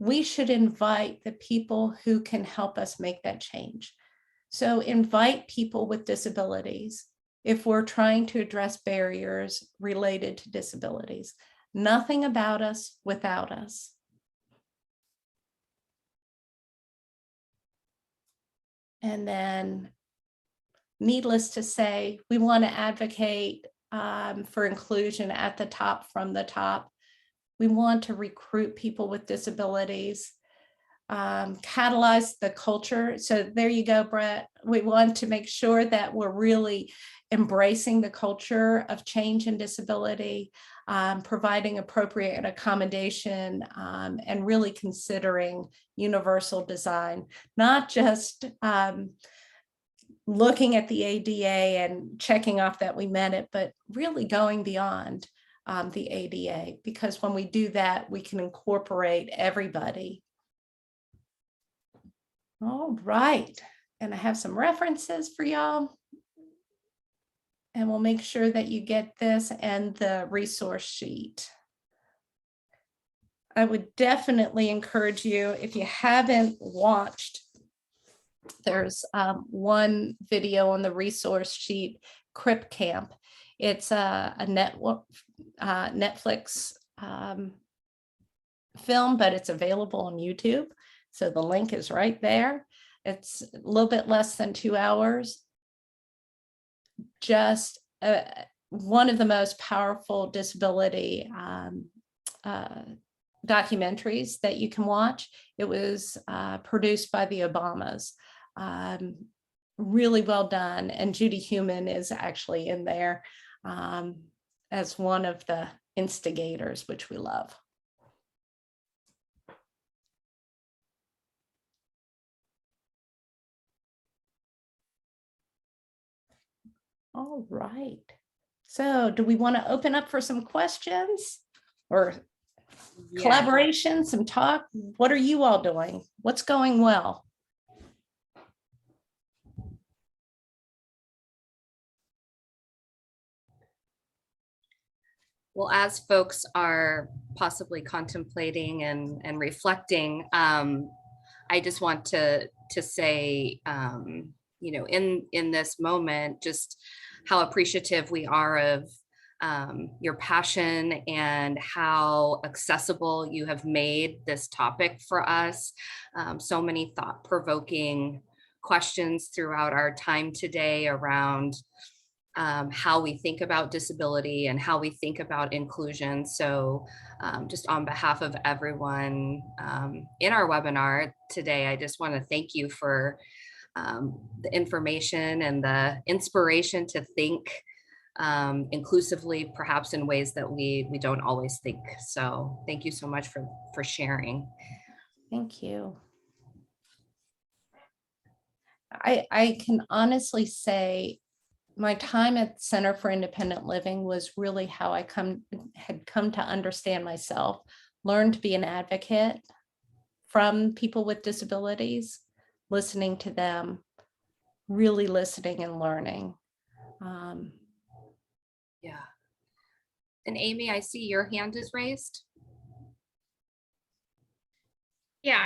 we should invite the people who can help us make that change. So invite people with disabilities if we're trying to address barriers related to disabilities. Nothing about us without us. And then, needless to say, we want to advocate for inclusion at the top, from the top. We want to recruit people with disabilities, catalyze the culture. So there you go, Brett. We want to make sure that we're really embracing the culture of change and disability, providing appropriate accommodation, and really considering universal design, not just looking at the ADA and checking off that we met it, but really going beyond the ADA, because when we do that, we can incorporate everybody. All right, and I have some references for y'all. And we'll make sure that you get this and the resource sheet. I would definitely encourage you, if you haven't watched, there's one video on the resource sheet, Crip Camp. It's a Netflix film, but it's available on YouTube. So the link is right there. It's a little bit less than 2 hours. Just one of the most powerful disability documentaries that you can watch. It was produced by the Obamas. Really well done. And Judy Heumann is actually in there as one of the instigators, which we love. All right. So do we want to open up for some questions or collaboration, some talk? What are you all doing? What's going well? Well, as folks are possibly contemplating and reflecting, I just want to say, you know, in this moment, just how appreciative we are of your passion and how accessible you have made this topic for us. So many thought-provoking questions throughout our time today around how we think about disability and how we think about inclusion. So just on behalf of everyone in our webinar today, I just want to thank you for the information and the inspiration to think inclusively, perhaps in ways that we don't always think. So thank you so much for sharing. Thank you. I can honestly say my time at Center for Independent Living was really how I had come to understand myself, learn to be an advocate from people with disabilities, listening to them, really listening and learning. Yeah. And Amy, I see your hand is raised. Yeah,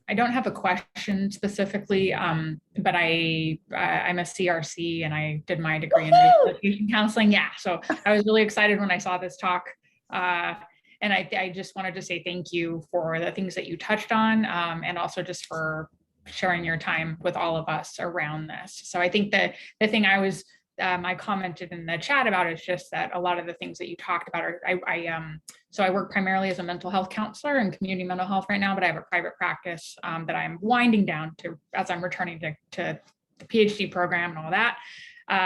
I don't have a question specifically, but I'm a CRC and I did my degree in rehabilitation counseling. Yeah, so I was really excited when I saw this talk. And I just wanted to say thank you for the things that you touched on, and also just for sharing your time with all of us around this. So I think that the thing I commented in the chat about is just that a lot of the things that you talked about are, so I work primarily as a mental health counselor in community mental health right now, but I have a private practice that I'm winding down to as I'm returning to the PhD program and all that,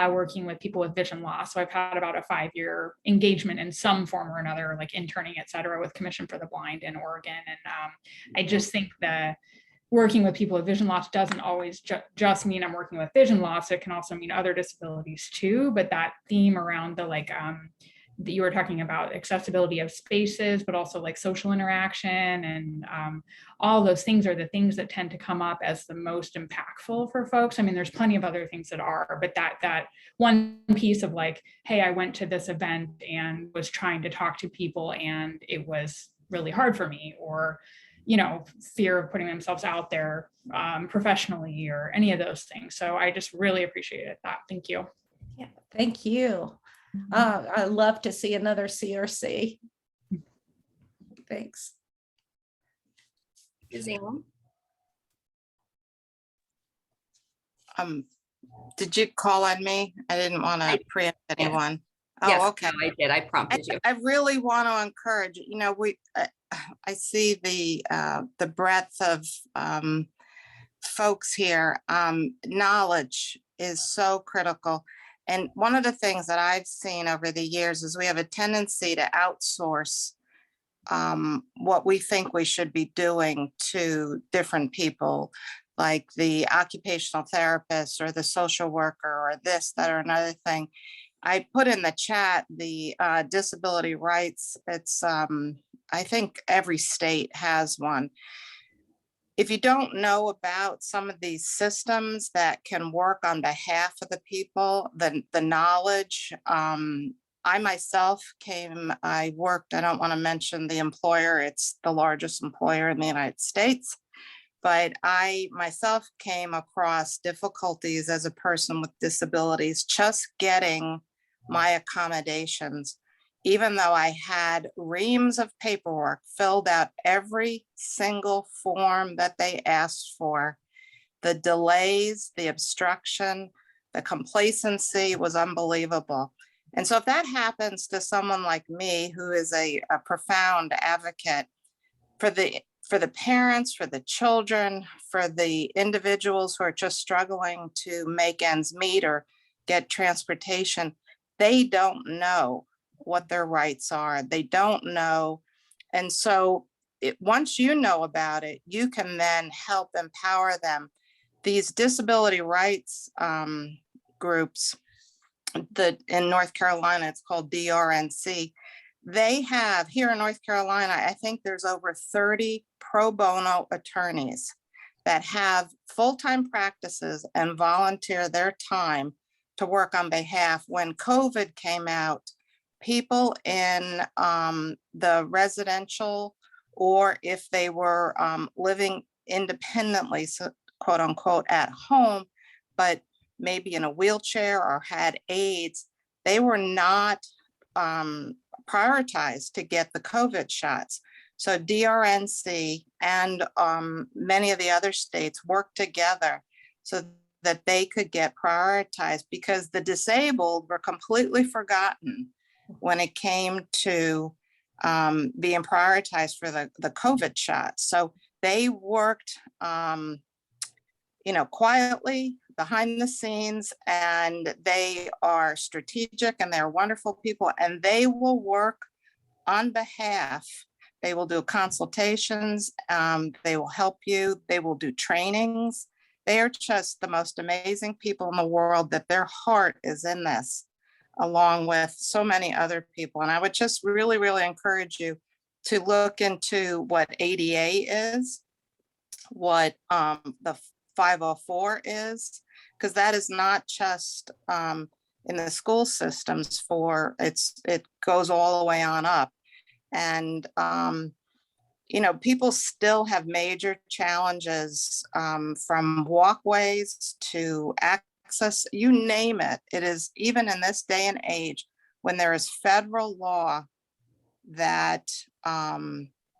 working with people with vision loss. So I've had about a 5-year engagement in some form or another, like interning, et cetera, with Commission for the Blind in Oregon. And I just think that working with people with vision loss doesn't always just mean I'm working with vision loss. It can also mean other disabilities too. But that theme around the that you were talking about accessibility of spaces, but also like social interaction and all those things are the things that tend to come up as the most impactful for folks. I mean, there's plenty of other things that are, but that one piece of like, hey, I went to this event and was trying to talk to people and it was really hard for me, or you know, fear of putting themselves out there professionally or any of those things. So I just really appreciated that. Thank you. Yeah, thank you. I love to see another CRC. Thanks. Suzanne? Did you call on me? I didn't want to preempt anyone. Yes, Oh, okay. no, I did. I prompted you. I really want to encourage, you know, I see the breadth of folks here. Knowledge is so critical. And one of the things that I've seen over the years is we have a tendency to outsource what we think we should be doing to different people, like the occupational therapist or the social worker or this, that, or another thing. I put in the chat the disability rights. It's, I think every state has one. If you don't know about some of these systems that can work on behalf of the people, the knowledge, I myself I worked, I don't want to mention the employer, it's the largest employer in the United States, but I myself came across difficulties as a person with disabilities, just getting my accommodations, even though I had reams of paperwork, filled out every single form that they asked for. The delays, the obstruction, the complacency was unbelievable. And so if that happens to someone like me, who is a profound advocate for the parents, for the children, for the individuals who are just struggling to make ends meet or get transportation, they don't know what their rights are. They don't know. And so once you know about it, you can then help empower them. These disability rights groups, in North Carolina, it's called DRNC. They have, here in North Carolina, I think there's over 30 pro bono attorneys that have full-time practices and volunteer their time to work on behalf. When COVID came out, people in the residential, or if they were living independently, so quote unquote, at home, but maybe in a wheelchair or had AIDS, they were not prioritized to get the COVID shots. So DRNC and many of the other states worked together so that they could get prioritized, because the disabled were completely forgotten when it came to being prioritized for the COVID shots. So they worked quietly behind the scenes, and they are strategic and they're wonderful people, and they will work on behalf. They will do consultations. They will help you. They will do trainings. They are just the most amazing people in the world, that their heart is in this, along with so many other people. And I would just really, really encourage you to look into what ADA is, what the 504 is, because that is not just in the school systems it goes all the way on up. And people still have major challenges, from walkways to access, you name it. It is, even in this day and age, when there is federal law that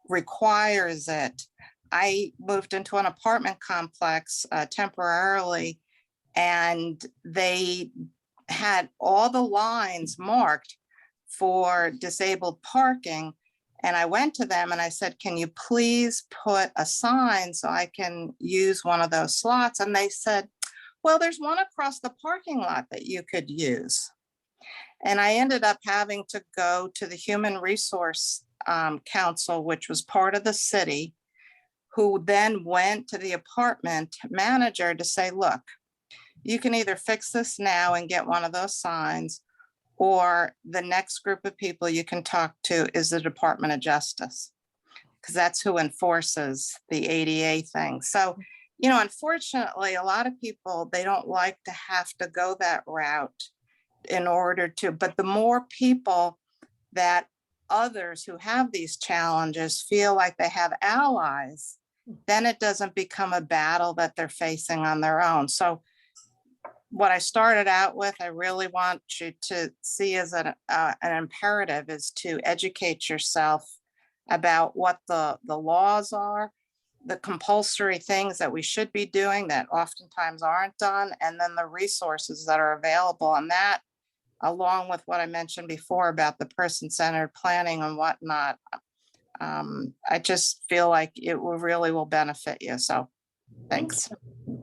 requires it. I moved into an apartment complex temporarily, and they had all the lines marked for disabled parking. And I went to them and I said, can you please put a sign so I can use one of those slots? And they said, well, there's one across the parking lot that you could use. And I ended up having to go to the Human Resource Council, which was part of the city, who then went to the apartment manager to say, look, you can either fix this now and get one of those signs, or the next group of people you can talk to is the Department of Justice, because that's who enforces the ADA thing. So, unfortunately, a lot of people, they don't like to have to go that route in order to, but the more people that others who have these challenges feel like they have allies, then it doesn't become a battle that they're facing on their own. So what I started out with, I really want you to see as an imperative, is to educate yourself about what the laws are, the compulsory things that we should be doing that oftentimes aren't done, and then the resources that are available. And that, along with what I mentioned before about the person-centered planning and whatnot, I just feel like it will benefit you. So thanks.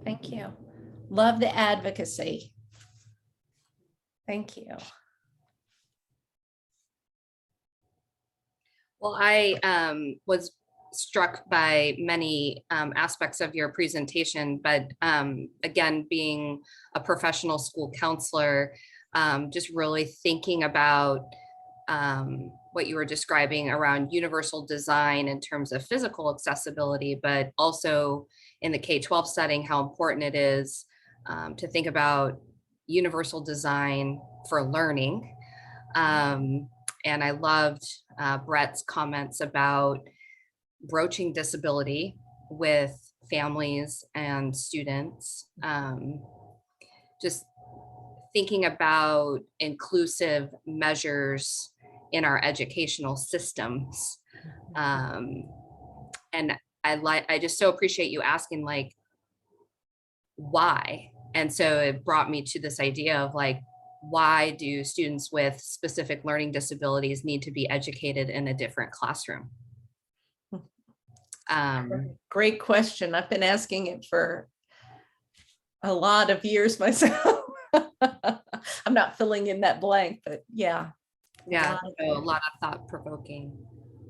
Thank you. Love the advocacy. Thank you. Well, I was struck by many aspects of your presentation, but again, being a professional school counselor, just really thinking about what you were describing around universal design in terms of physical accessibility, but also in the K-12 setting, how important it is to think about universal design for learning. And I loved Brett's comments about broaching disability with families and students. Just thinking about inclusive measures in our educational systems. And I just so appreciate you asking, like, why? And so it brought me to this idea of like, why do students with specific learning disabilities need to be educated in a different classroom? Great question. I've been asking it for a lot of years myself. I'm not filling in that blank, but yeah. Yeah, so a lot of thought-provoking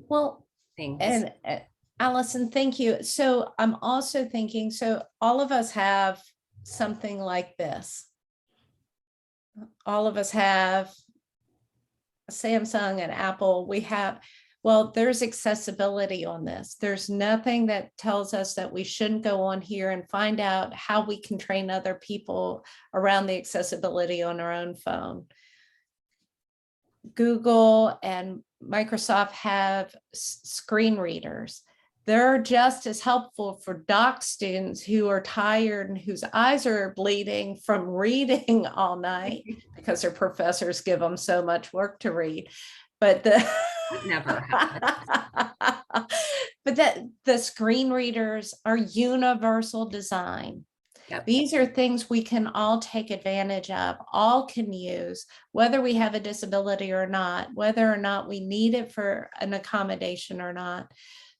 Well, things. and Alyson, thank you. So I'm also thinking, so all of us have something like this. All of us have a Samsung and Apple. We have, well, there's accessibility on this. There's nothing that tells us that we shouldn't go on here and find out how we can train other people around the accessibility on our own phone. Google and Microsoft have screen readers. They're just as helpful for doc students who are tired and whose eyes are bleeding from reading all night because their professors give them so much work to read. But Never but the screen readers are universal design. Yep. These are things we can all take advantage of, all can use, whether we have a disability or not, whether or not we need it for an accommodation or not.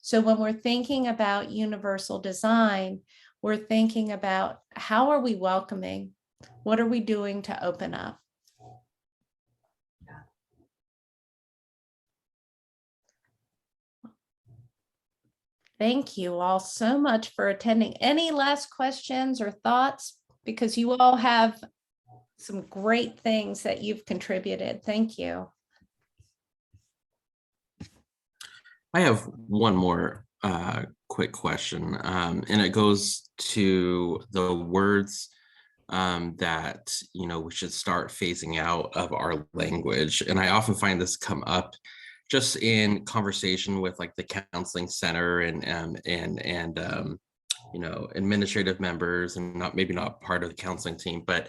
So when we're thinking about universal design, we're thinking about how are we welcoming? What are we doing to open up? Thank you all so much for attending. Any last questions or thoughts? Because you all have some great things that you've contributed. Thank you. I have one more quick question, and it goes to the words that, you know, we should start phasing out of our language. And I often find this come up just in conversation with like the counseling center and you know, administrative members, and maybe not part of the counseling team, but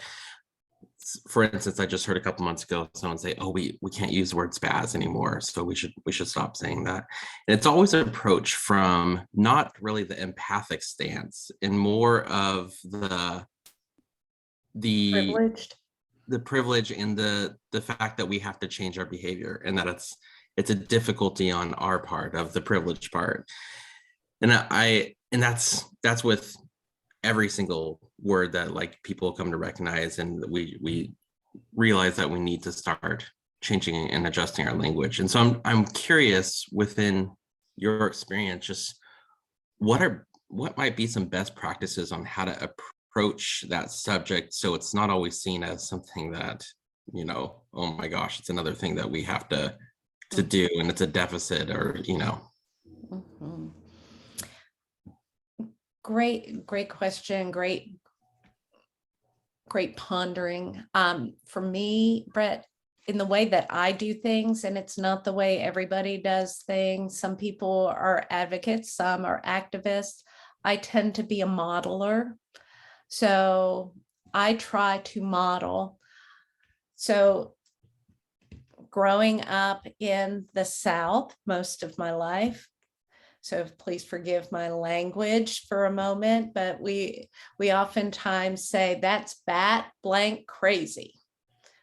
for instance, I just heard a couple months ago someone say, "Oh, we can't use the word spaz anymore, so we should stop saying that." And it's always an approach from not really the empathic stance, and more of the Privileged. the privilege and the fact that we have to change our behavior, and that it's a difficulty on our part of the privileged part. And that's with every single word that like people come to recognize, and we realize that we need to start changing and adjusting our language. And so I'm curious, within your experience, just what might be some best practices on how to approach that subject, so it's not always seen as something that, you know, oh my gosh, it's another thing that we have to do, and it's a deficit, or, you know. Mm-hmm. Great question. Great pondering. For me, Brett, in the way that I do things, and it's not the way everybody does things. Some people are advocates, some are activists. I tend to be a modeler. So I try to model. So growing up in the South most of my life, so please forgive my language for a moment, but we oftentimes say that's bat blank crazy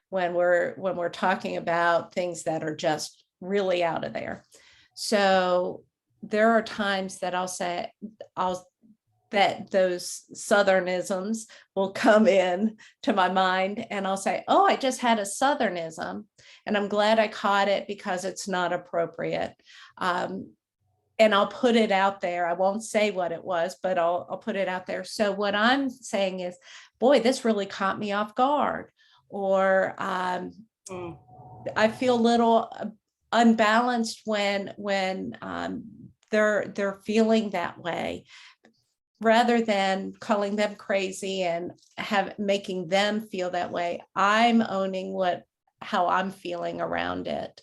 when we're talking about things that are just really out of there. So there are times that I'll say that those Southernisms will come in to my mind, and I'll say, oh, I just had a Southernism, and I'm glad I caught it because it's not appropriate. And I'll put it out there. I won't say what it was, but I'll put it out there. So what I'm saying is, boy, this really caught me off guard, or I feel a little unbalanced when they're feeling that way, rather than calling them crazy and making them feel that way. I'm owning how I'm feeling around it.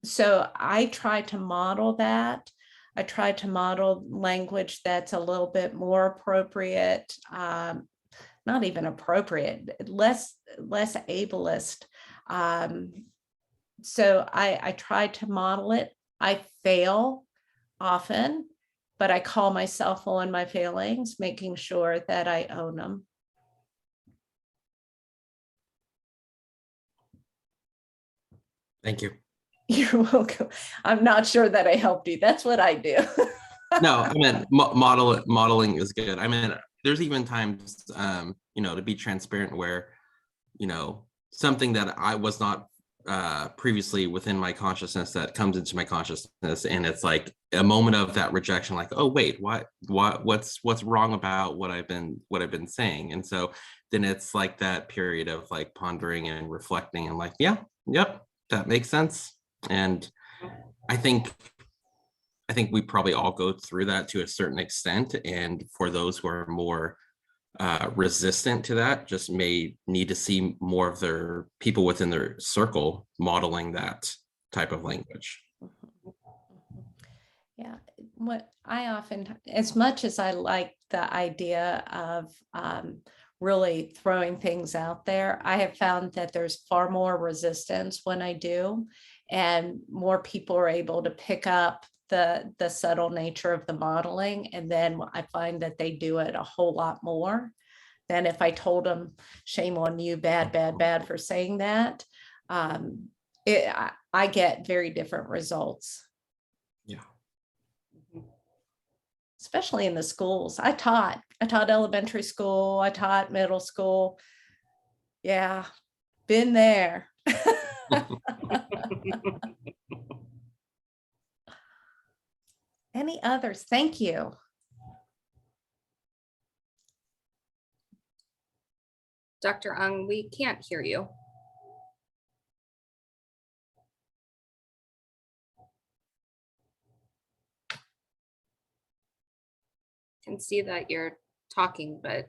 So I try to model that. I try to model language that's a little bit more appropriate, not even appropriate, less ableist. So I try to model it. I fail often, but I call myself on my failings, making sure that I own them. Thank you. You're welcome. I'm not sure that I helped you. That's what I do. No, I mean, modeling is good. I mean, there's even times, to be transparent where, something that I was not previously within my consciousness that comes into my consciousness, and it's like a moment of that rejection, like, oh wait, what's wrong about what I've been saying? And so then it's like that period of like pondering and reflecting and like, yeah, yep, that makes sense. And I think we probably all go through that to a certain extent. And for those who are more resistant to that, just may need to see more of their people within their circle modeling that type of language. Yeah, what I often, as much as I like the idea of really throwing things out there, I have found that there's far more resistance when I do, and more people are able to pick up the subtle nature of the modeling. And then I find that they do it a whole lot more than if I told them, shame on you, bad for saying that. I get very different results. Yeah. Especially in the schools. I taught elementary school, I taught middle school. Yeah, been there. Any others? Thank you. Dr. Ung, we can't hear you. Can see that you're talking, but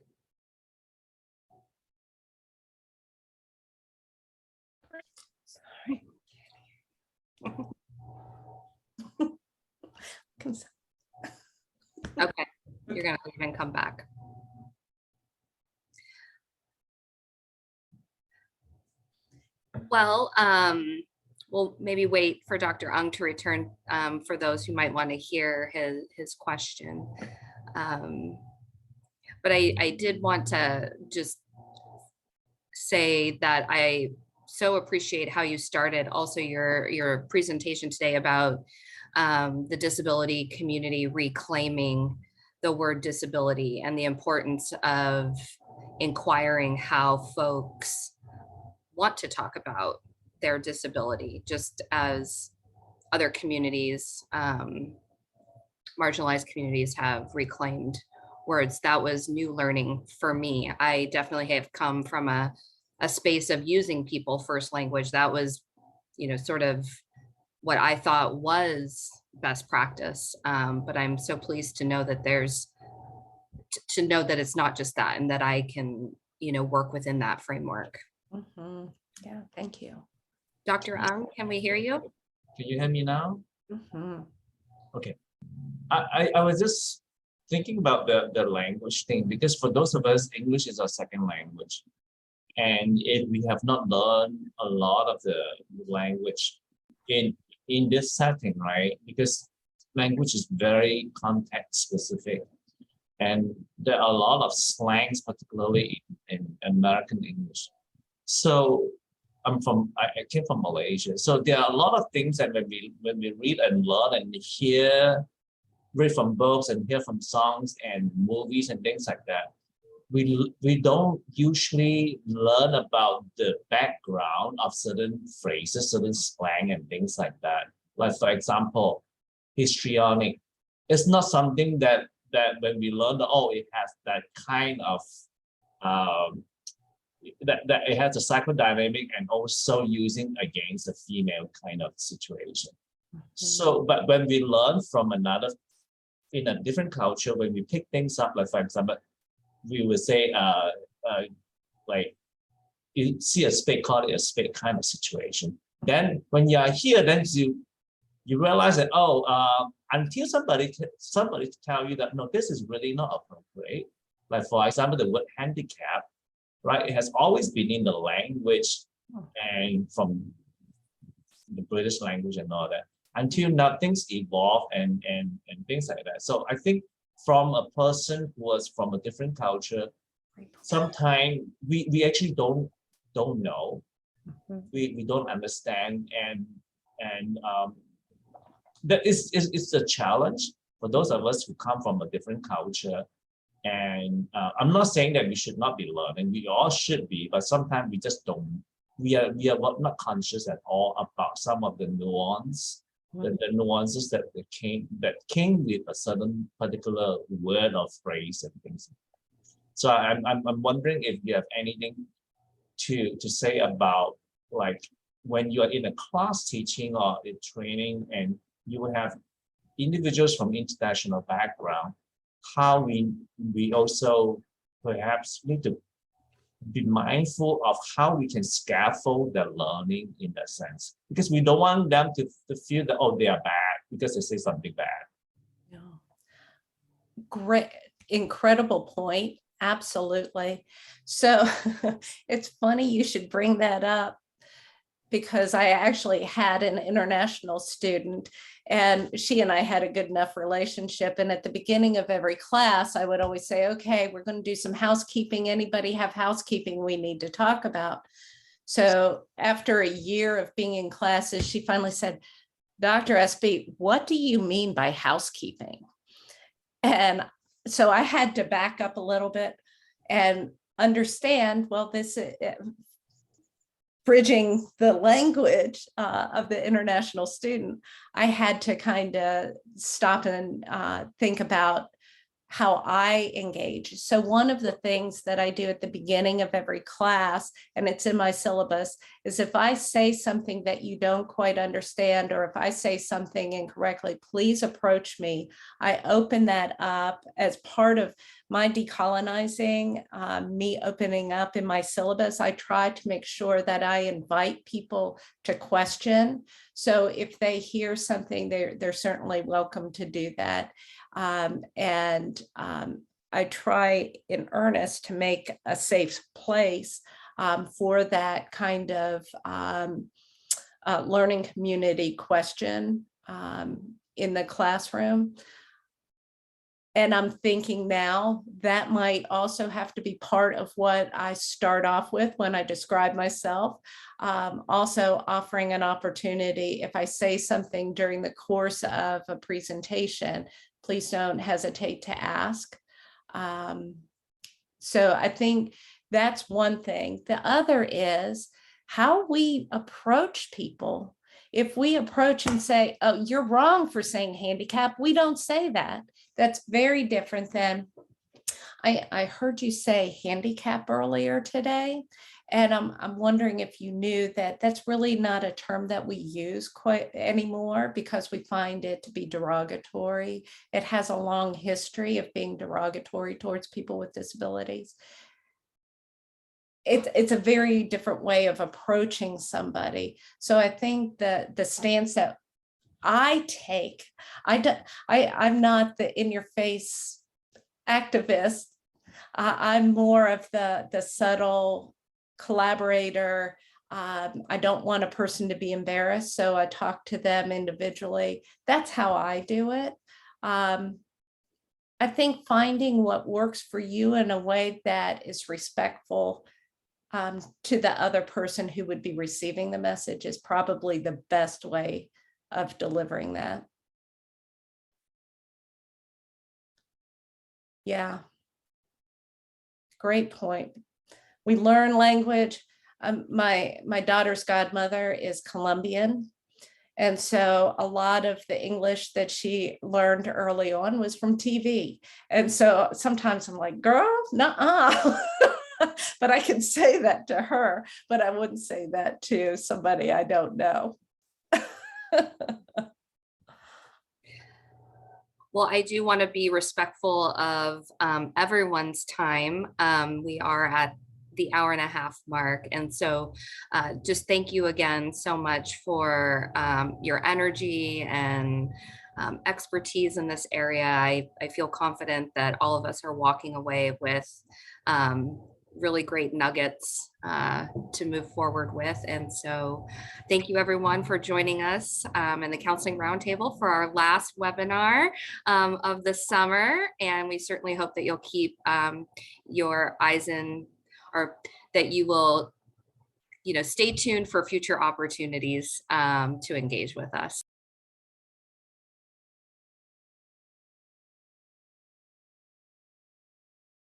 okay, you're gonna leave and come back. Well, we'll maybe wait for Dr. Ung to return for those who might want to hear his question. But I did want to just say that I so appreciate how you started also your presentation today about the disability community reclaiming the word disability and the importance of inquiring how folks want to talk about their disability, just as other communities, marginalized communities have reclaimed words. That was new learning for me. I definitely have come from a space of using people first language. That was, sort of what I thought was best practice. But I'm so pleased to know that to know that it's not just that, and that I can, work within that framework. Mm-hmm. Yeah, thank you. Dr. Ung, can we hear you? Can you hear me now? Mm-hmm. Okay. I was just thinking about the language thing, because for those of us, English is our second language. And if we have not learned a lot of the language in this setting, right? Because language is very context specific. And there are a lot of slangs, particularly in American English. So I came from Malaysia. So there are a lot of things that when we read and learn and read from books and hear from songs and movies and things like that, we don't usually learn about the background of certain phrases, certain slang and things like that. Like, for example, histrionic. It's not something that when we learn that, oh, it has that kind of that it has a psychodynamic and also using against a female kind of situation. Mm-hmm. So, but when we learn from in a different culture, when we pick things up, like for example, we would say, like, you see a spade, call it a spade kind of situation. Then when you are here, then you realize that, until somebody to tell you that, no, this is really not appropriate. Like for example, the word handicap, right? It has always been in the language and from the British language and all that until now things evolve and things like that. So I think from a person who was from a different culture, sometimes we actually don't know, we don't understand, and that is a challenge for those of us who come from a different culture. And I'm not saying that we should not be learning, we all should be, but sometimes we just don't, we are not conscious at all about some of the nuance, the nuances that came with a certain particular word or phrase and things. So I'm wondering if you have anything to say about, like, when you are in a class teaching or in training and you have individuals from international background, how we also perhaps need to be mindful of how we can scaffold their learning in that sense, because we don't want them to feel that, oh, they are bad because they say something bad. Yeah. Great, incredible point. Absolutely. So it's funny you should bring that up, because I actually had an international student and she and I had a good enough relationship. And at the beginning of every class, I would always say, okay, we're going to do some housekeeping. Anybody have housekeeping we need to talk about? So after a year of being in classes, she finally said, Dr. SB, what do you mean by housekeeping? And so I had to back up a little bit and understand, well, this bridging the language of the international student, I had to kind of stop and think about how I engage. So one of the things that I do at the beginning of every class, and it's in my syllabus, is if I say something that you don't quite understand, or if I say something incorrectly, please approach me. I open that up as part of my decolonizing, me opening up in my syllabus. I try to make sure that I invite people to question. So if they hear something, they're certainly welcome to do that. I try in earnest to make a safe place for that kind of learning community question in the classroom. And I'm thinking now that might also have to be part of what I start off with when I describe myself. Also offering an opportunity, if I say something during the course of a presentation, please don't hesitate to ask. So I think that's one thing. The other is how we approach people. If we approach and say, oh, you're wrong for saying handicap, we don't say that. That's very different than, I heard you say handicap earlier today. And I'm wondering if you knew that that's really not a term that we use quite anymore, because we find it to be derogatory. It has a long history of being derogatory towards people with disabilities. It's a very different way of approaching somebody. So I think that the stance that I take, I'm not the in-your-face activist. I'm more of the subtle collaborator. I don't want a person to be embarrassed, so I talk to them individually. That's how I do it. I think finding what works for you in a way that is respectful to the other person who would be receiving the message is probably the best way of delivering that. Yeah. Great point. We learn language. My daughter's godmother is Colombian. And so a lot of the English that she learned early on was from TV. And so sometimes I'm like, girl, nuh-uh. But I can say that to her, but I wouldn't say that to somebody I don't know. Well, I do want to be respectful of everyone's time. We are at the hour-and-a-half mark. And so just thank you again so much for your energy and expertise in this area, I feel confident that all of us are walking away with really great nuggets to move forward with. And so thank you everyone for joining us in the Counseling Roundtable for our last webinar of the summer. And we certainly hope that you'll keep your eyes in, or that you will, stay tuned for future opportunities to engage with us.